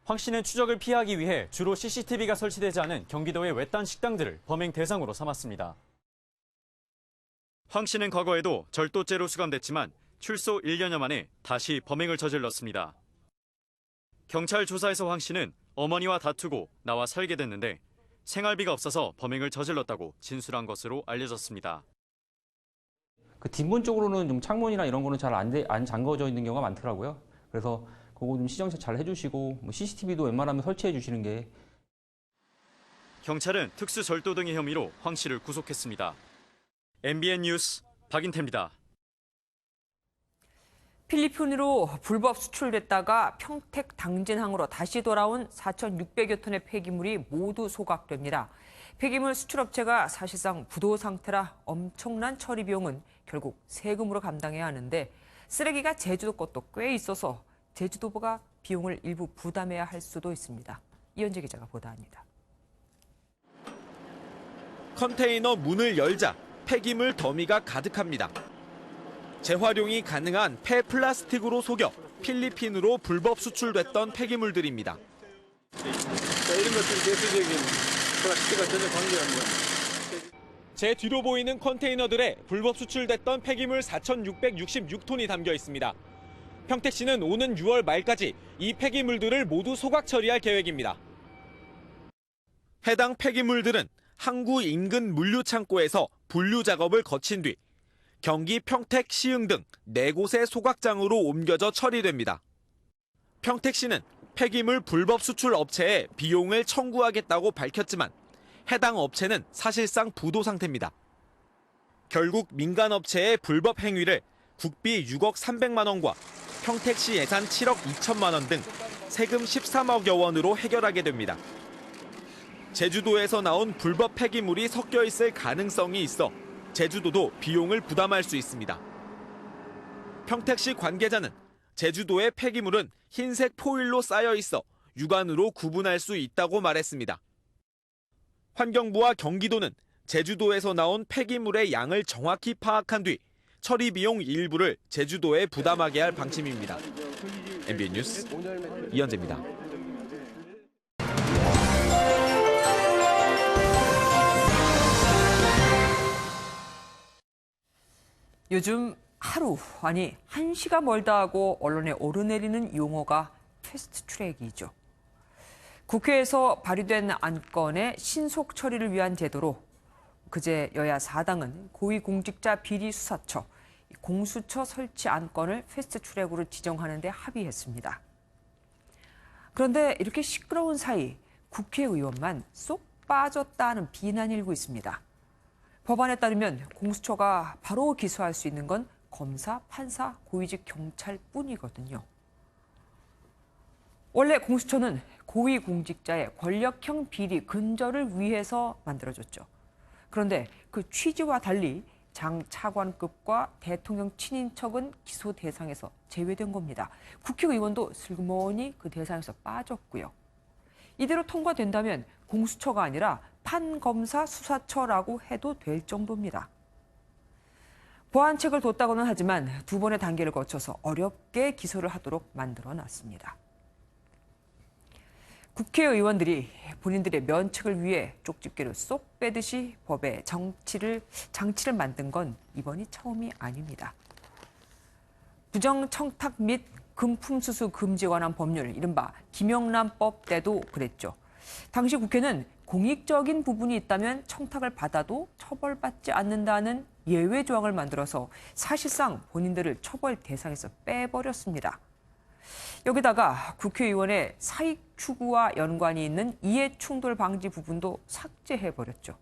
황 씨는 추적을 피하기 위해 주로 CCTV가 설치되지 않은 경기도의 외딴 식당들을 범행 대상으로 삼았습니다. 황 씨는 과거에도 절도죄로 수감됐지만 출소 1년여 만에 다시 범행을 저질렀습니다. 경찰 조사에서 황 씨는 어머니와 다투고 나와 살게 됐는데 생활비가 없어서 범행을 저질렀다고 진술한 것으로 알려졌습니다. 그 뒷문 쪽으로는 좀 창문이나 이런 거는 잘 안 잠궈져 있는 경우가 많더라고요. 그래서 그거 좀 시정 잘 해주시고 CCTV도 웬만하면 설치해 주시는 게. 경찰은 특수 절도 등의 혐의로 황 씨를 구속했습니다. MBN 뉴스 박인태입니다. 필리핀으로 불법 수출됐다가 평택 당진항으로 다시 돌아온 4,600여 톤의 폐기물이 모두 소각됩니다. 폐기물 수출업체가 사실상 부도 상태라 엄청난 처리 비용은 결국 세금으로 감당해야 하는데 쓰레기가 제주도 것도 꽤 있어서 제주도가 비용을 일부 부담해야 할 수도 있습니다. 이현재 기자가 보도합니다. 컨테이너 문을 열자 폐기물 더미가 가득합니다. 재활용이 가능한 폐플라스틱으로 속여 필리핀으로 불법 수출됐던 폐기물들입니다. 이런 것들이 대표적인 플라스틱과 전혀 관계없는. 제 뒤로 보이는 컨테이너들에 불법 수출됐던 폐기물 4,666톤이 담겨 있습니다. 평택시는 오는 6월 말까지 이 폐기물들을 모두 소각 처리할 계획입니다. 해당 폐기물들은 항구 인근 물류창고에서 분류 작업을 거친 뒤 경기 평택 시흥 등 4곳의 소각장으로 옮겨져 처리됩니다. 평택시는 폐기물 불법 수출 업체에 비용을 청구하겠다고 밝혔지만 해당 업체는 사실상 부도 상태입니다. 결국 민간업체의 불법 행위를 국비 6억 300만 원과 평택시 예산 7억 2천만 원 등 세금 13억여 원으로 해결하게 됩니다. 제주도에서 나온 불법 폐기물이 섞여 있을 가능성이 있어 제주도도 비용을 부담할 수 있습니다. 평택시 관계자는 제주도의 폐기물은 흰색 포일로 쌓여 있어 육안으로 구분할 수 있다고 말했습니다. 환경부와 경기도는 제주도에서 나온 폐기물의 양을 정확히 파악한 뒤 처리 비용 일부를 제주도에 부담하게 할 방침입니다. MBN 뉴스 이현재입니다. 요즘 하루, 아니 1시가 멀다 하고 언론에 오르내리는 용어가 패스트트랙이죠. 국회에서 발의된 안건의 신속 처리를 위한 제도로 그제 여야 4당은 고위공직자 비리수사처, 공수처 설치 안건을 패스트트랙으로 지정하는 데 합의했습니다. 그런데 이렇게 시끄러운 사이 국회의원만 쏙 빠졌다는 비난이 일고 있습니다. 법안에 따르면 공수처가 바로 기소할 수 있는 건 검사, 판사, 고위직 경찰뿐이거든요. 원래 공수처는 고위공직자의 권력형 비리 근절을 위해서 만들어졌죠. 그런데 그 취지와 달리 장 차관급과 대통령 친인척은 기소 대상에서 제외된 겁니다. 국회의원도 슬그머니 그 대상에서 빠졌고요. 이대로 통과된다면 공수처가 아니라 판검사 수사처라고 해도 될 정도입니다. 보완책을 뒀다고는 하지만 두 번의 단계를 거쳐서 어렵게 기소를 하도록 만들어놨습니다. 국회의원들이 본인들의 면책을 위해 쪽집게를 쏙 빼듯이 법에 장치를 만든 건 이번이 처음이 아닙니다. 부정청탁 및 금품수수 금지에 관한 법률, 이른바 김영란법 때도 그랬죠. 당시 국회는 공익적인 부분이 있다면 청탁을 받아도 처벌받지 않는다는 예외 조항을 만들어서 사실상 본인들을 처벌 대상에서 빼버렸습니다. 여기다가 국회의원의 사익 추구와 연관이 있는 이해충돌 방지 부분도 삭제해버렸죠.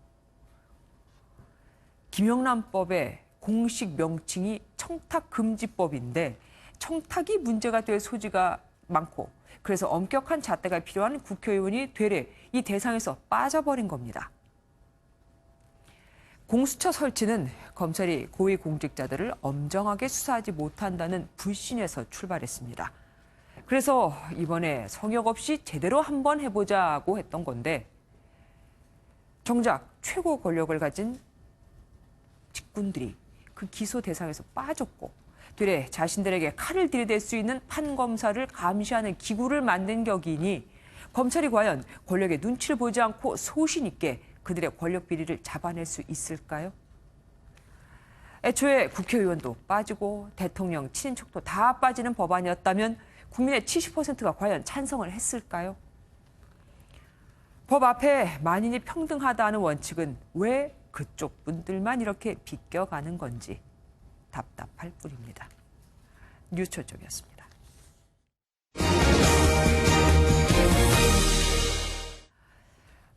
김영란법의 공식 명칭이 청탁금지법인데 청탁이 문제가 될 소지가 많고 그래서 엄격한 잣대가 필요한 국회의원이 되레 이 대상에서 빠져버린 겁니다. 공수처 설치는 검찰이 고위공직자들을 엄정하게 수사하지 못한다는 불신에서 출발했습니다. 그래서 이번에 성역 없이 제대로 한번 해보자고 했던 건데 정작 최고 권력을 가진 직군들이 그 기소 대상에서 빠졌고 되레 자신들에게 칼을 들이댈 수 있는 판검사를 감시하는 기구를 만든 격이니 검찰이 과연 권력의 눈치를 보지 않고 소신 있게 그들의 권력 비리를 잡아낼 수 있을까요? 애초에 국회의원도 빠지고 대통령 친인척도 다 빠지는 법안이었다면 국민의 70%가 과연 찬성을 했을까요? 법 앞에 만인이 평등하다는 원칙은 왜 그쪽 분들만 이렇게 비껴가는 건지 답답할 뿐입니다. 뉴스초점이었습니다.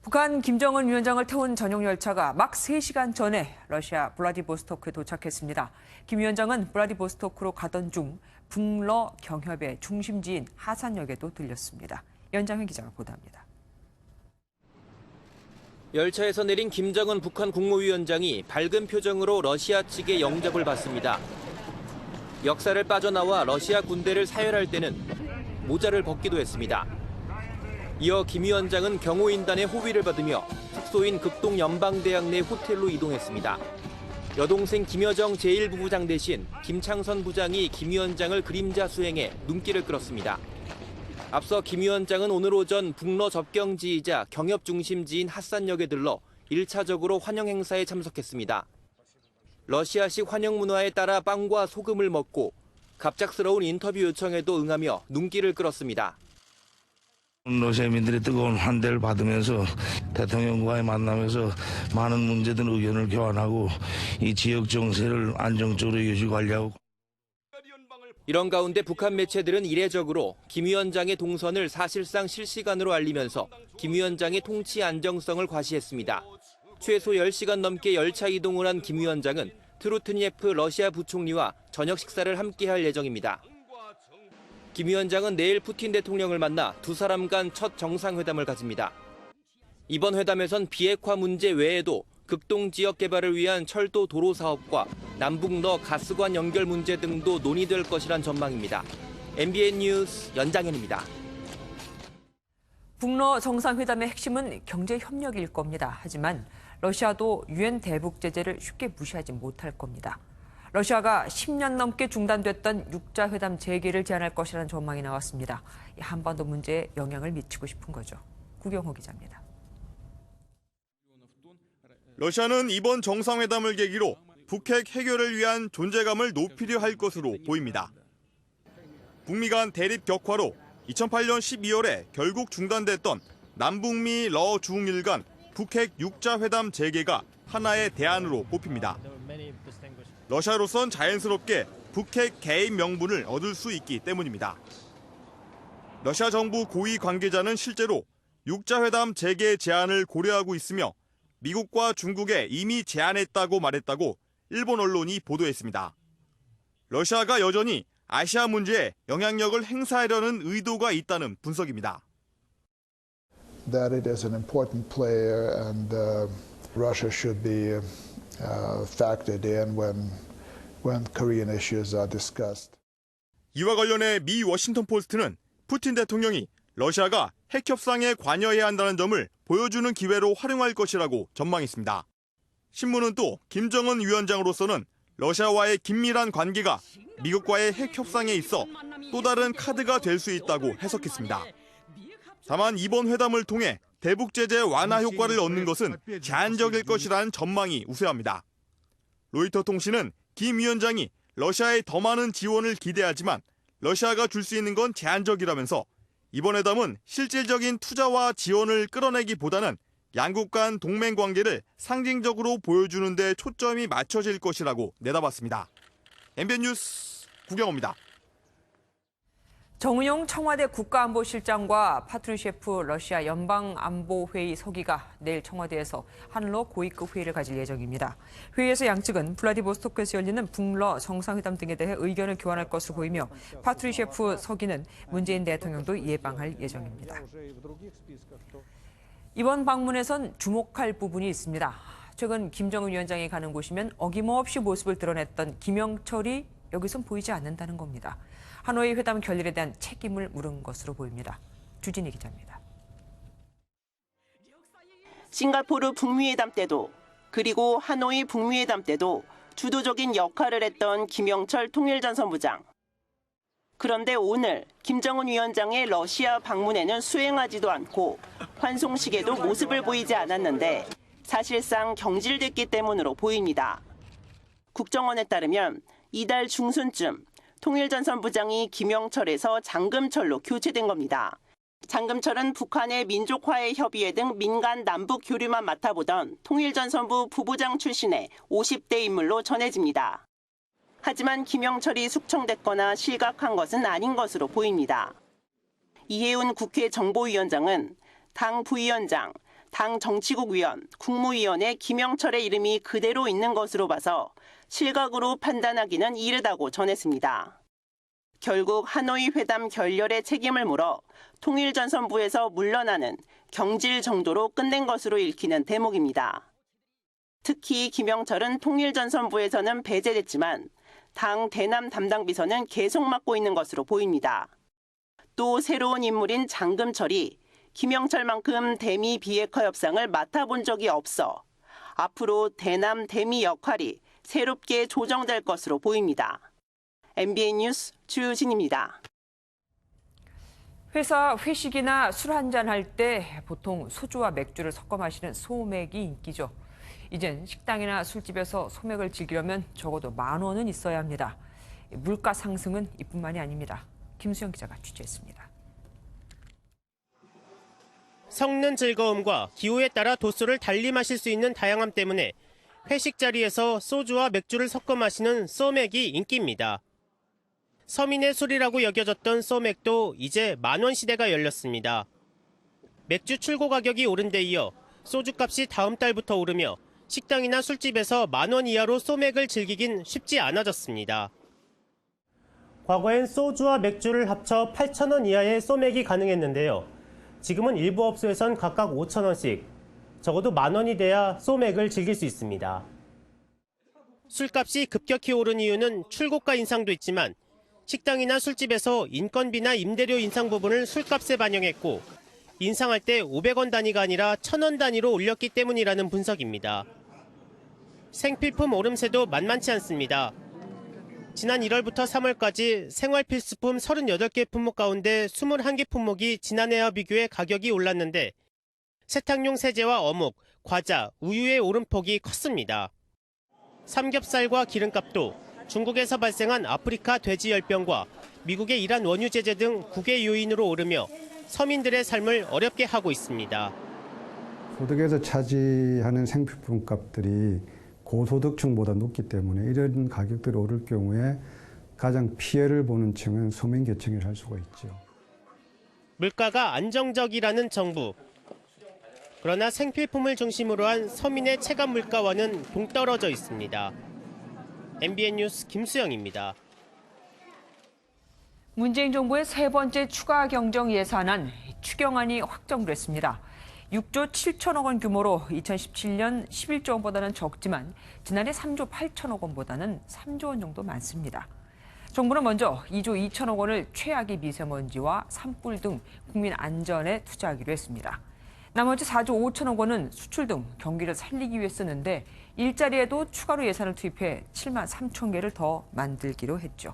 북한 김정은 위원장을 태운 전용 열차가 막 3시간 전에 러시아 블라디보스토크에 도착했습니다. 김 위원장은 블라디보스토크로 가던 중 북러 경협의 중심지인 하산역에도 들렸습니다. 연장현 기자가 보도합니다. 열차에서 내린 김정은 북한 국무위원장이 밝은 표정으로 러시아 측의 영접을 받습니다. 역사를 빠져나와 러시아 군대를 사열할 때는 모자를 벗기도 했습니다. 이어 김 위원장은 경호인단의 호위를 받으며 숙소인 극동연방대학 내 호텔로 이동했습니다. 여동생 김여정 제1부부장 대신 김창선 부장이 김 위원장을 그림자 수행해 눈길을 끌었습니다. 앞서 김 위원장은 오늘 오전 북러 접경지이자 경협 중심지인 핫산역에 들러 1차적으로 환영 행사에 참석했습니다. 러시아식 환영 문화에 따라 빵과 소금을 먹고 갑작스러운 인터뷰 요청에도 응하며 눈길을 끌었습니다. 러시아민들의 뜨거운 환대를 받으면서 대통령과의 만남에서 많은 문제든 의견을 교환하고 이 지역 정세를 안정적으로 유지 관리하고. 이런 가운데 북한 매체들은 이례적으로 김 위원장의 동선을 사실상 실시간으로 알리면서 김 위원장의 통치 안정성을 과시했습니다. 최소 10시간 넘게 열차 이동을 한 김 위원장은 트루트니예프 러시아 부총리와 저녁 식사를 함께할 예정입니다. 김 위원장은 내일 푸틴 대통령을 만나 두 사람 간 첫 정상회담을 가집니다. 이번 회담에선 비핵화 문제 외에도 극동 지역 개발을 위한 철도 도로 사업과 남북러 가스관 연결 문제 등도 논의될 것이란 전망입니다. MBN 뉴스 연장현입니다. 북러 정상회담의 핵심은 경제 협력일 겁니다. 하지만 러시아도 유엔 대북 제재를 쉽게 무시하지 못할 겁니다. 러시아가 10년 넘게 중단됐던 육자회담 재개를 제안할 것이라는 전망이 나왔습니다. 이 한반도 문제에 영향을 미치고 싶은 거죠. 구경호 기자입니다. 러시아는 이번 정상회담을 계기로 북핵 해결을 위한 존재감을 높이려 할 것으로 보입니다. 북미 간 대립 격화로 2008년 12월에 결국 중단됐던 남북미 러 중일 간 북핵 육자회담 재개가 하나의 대안으로 꼽힙니다. 러시아로선 자연스럽게 북핵 개입 명분을 얻을 수 있기 때문입니다. 러시아 정부 고위 관계자는 실제로 육자회담 재개 제안을 고려하고 있으며 미국과 중국에 이미 제안했다고 말했다고 일본 언론이 보도했습니다. 러시아가 여전히 아시아 문제에 영향력을 행사하려는 의도가 있다는 분석입니다. That it is an important player and Russia should be factored in when Korean issues are discussed. 이와 관련해 미 워싱턴 포스트는 푸틴 대통령이 러시아가 핵 협상에 관여해야 한다는 점을 보여주는 기회로 활용할 것이라고 전망했습니다. 신문은 또 김정은 위원장으로서는 러시아와의 긴밀한 관계가 미국과의 핵 협상에 있어 또 다른 카드가 될 수 있다고 해석했습니다. 다만 이번 회담을 통해 대북 제재 완화 효과를 얻는 것은 제한적일 것이라는 전망이 우세합니다. 로이터 통신은 김 위원장이 러시아에 더 많은 지원을 기대하지만 러시아가 줄 수 있는 건 제한적이라면서 이번 회담은 실질적인 투자와 지원을 끌어내기보다는 양국 간 동맹 관계를 상징적으로 보여주는 데 초점이 맞춰질 것이라고 내다봤습니다. MBN 뉴스 구경호입니다. 정은용 청와대 국가안보실장과 파트루셰프 러시아 연방안보회의 서기가 내일 청와대에서 한러 고위급 회의를 가질 예정입니다. 회의에서 양측은 블라디보스토크에서 열리는 북러 정상회담 등에 대해 의견을 교환할 것으로 보이며 파트루셰프 서기는 문재인 대통령도 예방할 예정입니다. 이번 방문에선 주목할 부분이 있습니다. 최근 김정은 위원장이 가는 곳이면 어김없이 모습을 드러냈던 김영철이 여기선 보이지 않는다는 겁니다. 하노이 회담 결렬에 대한 책임을 물은 것으로 보입니다. 주진희 기자입니다. 싱가포르 북미회담 때도 그리고 하노이 북미회담 때도 주도적인 역할을 했던 김영철 통일전 선부장. 그런데 오늘 김정은 위원장의 러시아 방문에는 수행하지도 않고 환송식에도 모습을 보이지 않았는데 사실상 경질됐기 때문으로 보입니다. 국정원에 따르면 이달 중순쯤 통일전 선부장이 김영철에서 장금철로 교체된 겁니다. 장금철은 북한의 민족화해 협의회 등 민간 남북 교류만 맡아보던 통일전 선부 부부장 출신의 50대 인물로 전해집니다. 하지만 김영철이 숙청됐거나 실각한 것은 아닌 것으로 보입니다. 이해운 국회 정보위원장은 당 부위원장, 당 정치국 위원, 국무위원의 김영철의 이름이 그대로 있는 것으로 봐서 실각으로 판단하기는 이르다고 전했습니다. 결국 하노이 회담 결렬의 책임을 물어 통일전 선부에서 물러나는 경질 정도로 끝낸 것으로 읽히는 대목입니다. 특히 김영철은 통일전 선부에서는 배제됐지만 당 대남 담당 비서는 계속 맡고 있는 것으로 보입니다. 또 새로운 인물인 장금철이 김영철만큼 대미 비핵화 협상을 맡아본 적이 없어 앞으로 대남 대미 역할이 새롭게 조정될 것으로 보입니다. MBN 뉴스 주진입니다. 회사 회식이나 술 한잔 할 때 보통 소주와 맥주를 섞어 마시는 소맥이 인기죠. 이젠 식당이나 술집에서 소맥을 즐기려면 적어도 10,000원은 있어야 합니다. 물가 상승은 이뿐만이 아닙니다. 김수영 기자가 취재했습니다. 섞는 즐거움과 기호에 따라 도수를 달리 마실 수 있는 다양함 때문에 회식 자리에서 소주와 맥주를 섞어 마시는 소맥이 인기입니다. 서민의 술이라고 여겨졌던 소맥도 이제 10,000원 시대가 열렸습니다. 맥주 출고 가격이 오른 데 이어 소주값이 다음 달부터 오르며 식당이나 술집에서 10,000원 이하로 소맥을 즐기긴 쉽지 않아졌습니다. 과거엔 소주와 맥주를 합쳐 8,000원 이하의 소맥이 가능했는데요. 지금은 일부 업소에선 각각 5,000원씩, 적어도 10,000원이 돼야 소맥을 즐길 수 있습니다. 술값이 급격히 오른 이유는 출고가 인상도 있지만 식당이나 술집에서 인건비나 임대료 인상 부분을 술값에 반영했고 인상할 때 500원 단위가 아니라 1,000원 단위로 올렸기 때문이라는 분석입니다. 생필품 오름세도 만만치 않습니다. 지난 1월부터 3월까지 생활필수품 38개 품목 가운데 21개 품목이 지난해와 비교해 가격이 올랐는데 세탁용 세제와 어묵, 과자, 우유의 오름폭이 컸습니다. 삼겹살과 기름값도 중국에서 발생한 아프리카 돼지열병과 미국의 이란 원유 제재 등 국외 요인으로 오르며 서민들의 삶을 어렵게 하고 있습니다. 소득에서 차지하는 생필품 값들이 고소득층보다 높기 때문에 이런 가격들이 오를 경우에 가장 피해를 보는 층은 소민계층이라 할 수가 있죠. 물가가 안정적이라는 정부. 그러나 생필품을 중심으로 한 서민의 체감 물가와는 동떨어져 있습니다. MBN 뉴스 김수영입니다. 문재인 정부의 세 번째 추가 경정 예산안 추경안이 확정됐습니다. 6조 7천억 원 규모로 2017년 11조 원보다는 적지만 지난해 3조 8천억 원보다는 3조 원 정도 많습니다. 정부는 먼저 2조 2천억 원을 최악의 미세먼지와 산불 등 국민 안전에 투자하기로 했습니다. 나머지 4조 5천억 원은 수출 등 경기를 살리기 위해 쓰는데 일자리에도 추가로 예산을 투입해 7만 3천 개를 더 만들기로 했죠.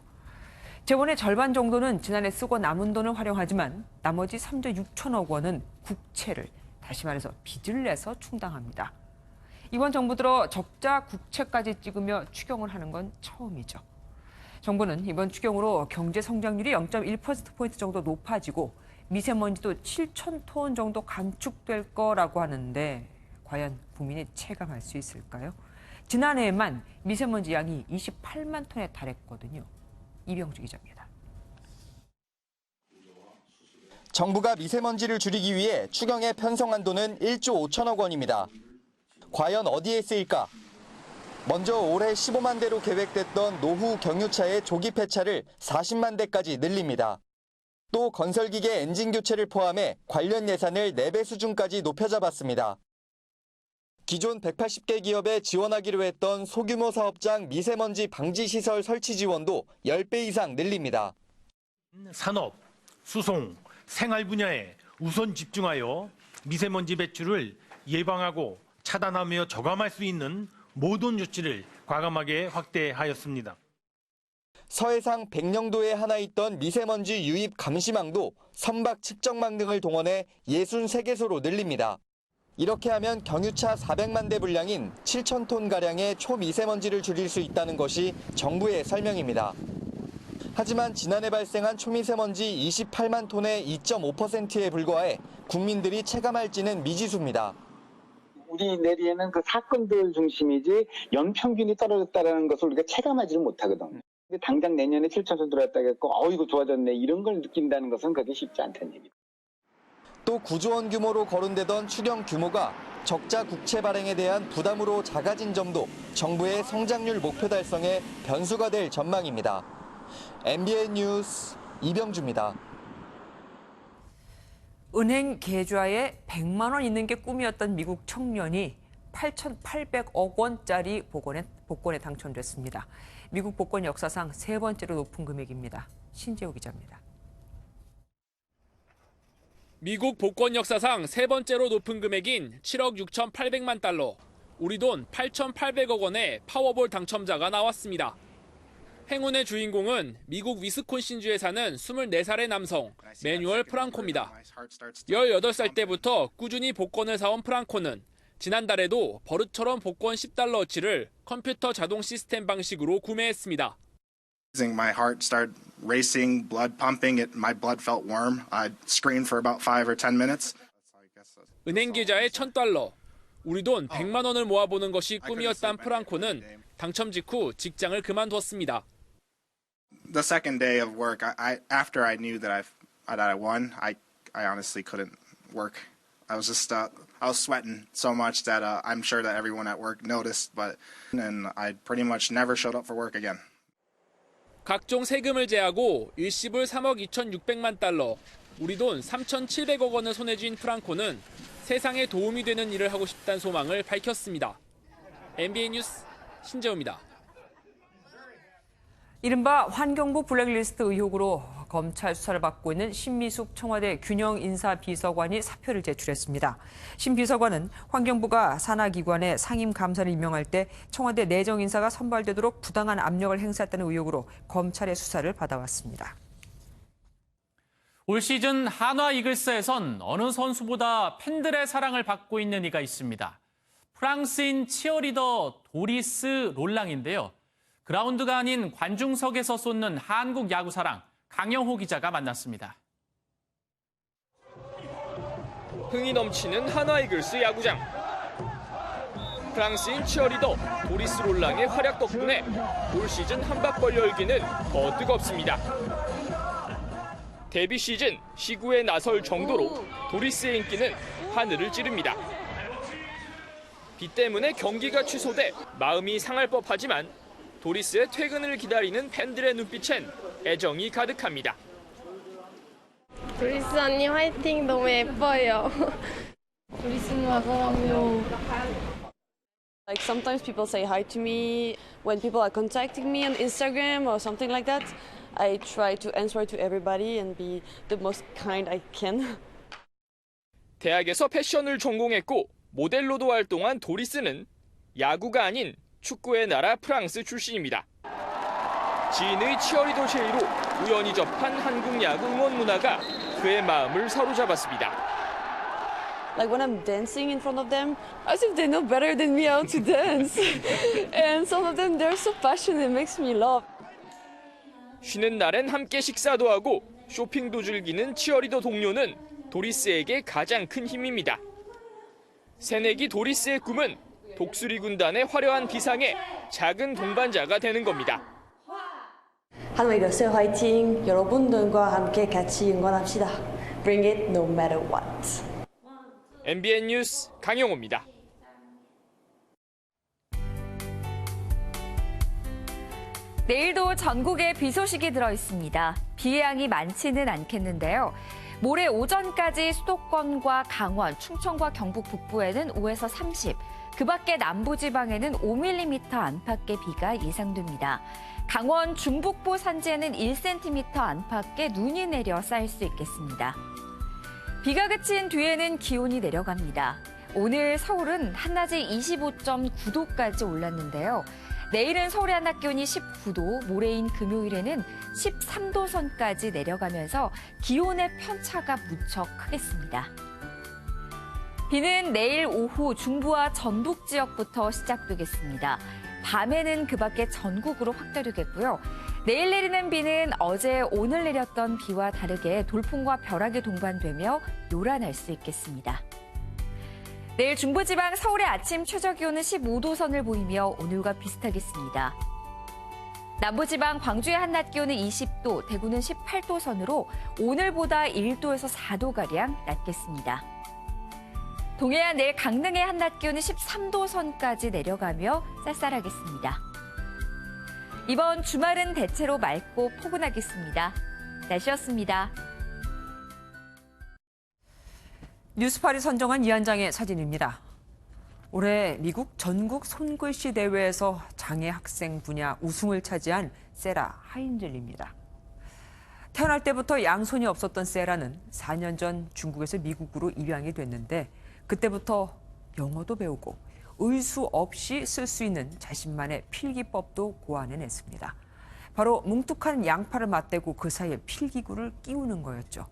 재원의 절반 정도는 지난해 쓰고 남은 돈을 활용하지만 나머지 3조 6천억 원은 국채를, 다시 말해서 빚을 내서 충당합니다. 이번 정부 들어 적자 국채까지 찍으며 추경을 하는 건 처음이죠. 정부는 이번 추경으로 경제 성장률이 0.1%포인트 정도 높아지고 미세먼지도 7,000톤 정도 감축될 거라고 하는데 과연 국민이 체감할 수 있을까요? 지난해에만 미세먼지 양이 28만 톤에 달했거든요. 이병주 기자입니다. 정부가 미세먼지를 줄이기 위해 추경에 편성한 돈은 1조 5천억 원입니다. 과연 어디에 쓰일까? 먼저 올해 15만 대로 계획됐던 노후 경유차의 조기 폐차를 40만 대까지 늘립니다. 또 건설기계 엔진 교체를 포함해 관련 예산을 4배 수준까지 높여 잡았습니다. 기존 180개 기업에 지원하기로 했던 소규모 사업장 미세먼지 방지 시설 설치 지원도 10배 이상 늘립니다. 산업, 수송, 생활 분야에 우선 집중하여 미세먼지 배출을 예방하고 차단하며 저감할 수 있는 모든 조치를 과감하게 확대하였습니다. 서해상 백령도에 하나 있던 미세먼지 유입 감시망도 선박 측정망 등을 동원해 63개소로 늘립니다. 이렇게 하면 경유차 400만 대 분량인 7,000톤가량의 초미세먼지를 줄일 수 있다는 것이 정부의 설명입니다. 하지만 지난해 발생한 초미세먼지 28만 톤의 2.5%에 불과해 국민들이 체감할지는 미지수입니다. 우리 내리에는 그 사건들 중심이지 연평균이 떨어졌다는 것을 우리가 체감하지는 못하거든. 근데 당장 내년에 7,000톤 들어왔다고 했고 이거 좋아졌네 이런 걸 느낀다는 것은 그게 쉽지 않다는 얘기입니다. 또 9조 원 규모로 거론되던 추경 규모가 적자 국채 발행에 대한 부담으로 작아진 점도 정부의 성장률 목표 달성에 변수가 될 전망입니다. MBN 뉴스 이병주입니다. 은행 계좌에 100만 원 있는 게 꿈이었던 미국 청년이 8,800억 원짜리 복권에 당첨됐습니다. 미국 복권 역사상 세 번째로 높은 금액입니다. 신재호 기자입니다. 미국 복권 역사상 세 번째로 높은 금액인 7억 6,800만 달러, 우리 돈 8,800억 원의 파워볼 당첨자가 나왔습니다. 행운의 주인공은 미국 위스콘신주에 사는 24살의 남성, 매뉴얼 프랑코입니다. 18살 때부터 꾸준히 복권을 사온 프랑코는 지난달에도 버릇처럼 복권 10달러어치를 컴퓨터 자동 시스템 방식으로 구매했습니다. My heart started racing, blood pumping. My blood felt warm. I screamed for about 5 or 10 minutes. 은행 계좌에 $1,000, 우리 돈 100만 원을 모아보는 것이 꿈이었던 프랑코는 당첨 직후 직장을 그만뒀습니다. The second day of work, after I knew that I won, I honestly couldn't work. I was sweating so much that I'm sure that everyone at work noticed, and I pretty much never showed up for work again. 각종 세금을 제하고 일시불 3억 2,600만 달러, 우리 돈 3,700억 원을 손에 쥔 프랑코는 세상에 도움이 되는 일을 하고 싶다는 소망을 밝혔습니다. MBN 뉴스 신재호입니다. 이른바 환경부 블랙리스트 의혹으로 검찰 수사를 받고 있는 신미숙 청와대 균형인사비서관이 사표를 제출했습니다. 신 비서관은 환경부가 산하기관의 상임감사를 임명할 때 청와대 내정인사가 선발되도록 부당한 압력을 행사했다는 의혹으로 검찰의 수사를 받아왔습니다. 올 시즌 한화 이글스에선 어느 선수보다 팬들의 사랑을 받고 있는 이가 있습니다. 프랑스인 치어리더 도리스 롤랑인데요. 그라운드가 아닌 관중석에서 쏟는 한국 야구 사랑, 강영호 기자가 만났습니다. 흥이 넘치는 한화 이글스 야구장. 프랑스인 치어리더 도리스 롤랑의 활약 덕분에 올 시즌 한박벌 열기는 더 뜨겁습니다. 데뷔 시즌 시구에 나설 정도로 도리스의 인기는 하늘을 찌릅니다. 비 때문에 경기가 취소돼 마음이 상할 법하지만 도리스의 퇴근을 기다리는 팬들의 눈빛엔 애정이 가득합니다. 도리스 언니 화이팅, 너무 예뻐요. 도리스 누나 사랑해요. Like sometimes people say hi to me when people are contacting me on Instagram or something like that. I try to answer to everybody and be the most kind I can. 대학에서 패션을 전공했고 모델로도 활동한 도리스는 야구가 아닌 축구의 나라 프랑스 출신입니다. 지인의 치어리더 제의로 우연히 접한 한국 야구 응원 문화가 그의 마음을 사로잡았습니다. Like when I'm dancing in front of them, as if they know better than me how to dance. And some of them, they're so passionate, it makes me laugh. 쉬는 날엔 함께 식사도 하고 쇼핑도 즐기는 치어리더 동료는 도리스에게 가장 큰 힘입니다. 새내기 도리스의 꿈은 독수리 군단의 화려한 비상에 작은 동반자가 되는 겁니다. 한화 이글스 화이팅! 여러분들과 함께 같이 응원합시다. Bring it no matter what. MBN 뉴스 강영호입니다. 내일도 전국에 비 소식이 들어있습니다. 비의 양이 많지는 않겠는데요. 모레 오전까지 수도권과 강원, 충청과 경북 북부에는 5에서 30, 그 밖에 남부지방에는 5mm 안팎의 비가 예상됩니다. 강원 중북부 산지에는 1cm 안팎의 눈이 내려 쌓일 수 있겠습니다. 비가 그친 뒤에는 기온이 내려갑니다. 오늘 서울은 한낮에 25.9도까지 올랐는데요. 내일은 서울의 한낮 기온이 19도, 모레인 금요일에는 13도 선까지 내려가면서 기온의 편차가 무척 크겠습니다. 비는 내일 오후 중부와 전북 지역부터 시작되겠습니다. 밤에는 그 밖에 전국으로 확대되겠고요. 내일 내리는 비는 어제 오늘 내렸던 비와 다르게 돌풍과 벼락이 동반되며 요란할 수 있겠습니다. 내일 중부지방 서울의 아침 최저기온은 15도 선을 보이며 오늘과 비슷하겠습니다. 남부지방 광주의 한낮 기온은 20도, 대구는 18도 선으로 오늘보다 1도에서 4도가량 낮겠습니다. 동해안 내일 강릉의 한낮 기온은 13도 선까지 내려가며 쌀쌀하겠습니다. 이번 주말은 대체로 맑고 포근하겠습니다. 날씨였습니다. 뉴스팔이 선정한 이 한 장의 사진입니다. 올해 미국 전국 손글씨 대회에서 장애 학생 분야 우승을 차지한 세라 하인즐입니다. 태어날 때부터 양손이 없었던 세라는 4년 전 중국에서 미국으로 입양이 됐는데 그때부터 영어도 배우고 의수 없이 쓸 수 있는 자신만의 필기법도 고안해냈습니다. 바로 뭉툭한 양팔을 맞대고 그 사이에 필기구를 끼우는 거였죠.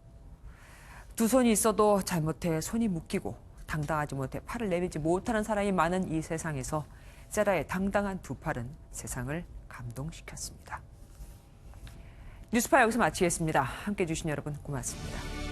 두 손이 있어도 잘못해 손이 묶이고 당당하지 못해 팔을 내밀지 못하는 사람이 많은 이 세상에서 세라의 당당한 두 팔은 세상을 감동시켰습니다. 뉴스파 여기서 마치겠습니다. 함께해 주신 여러분 고맙습니다.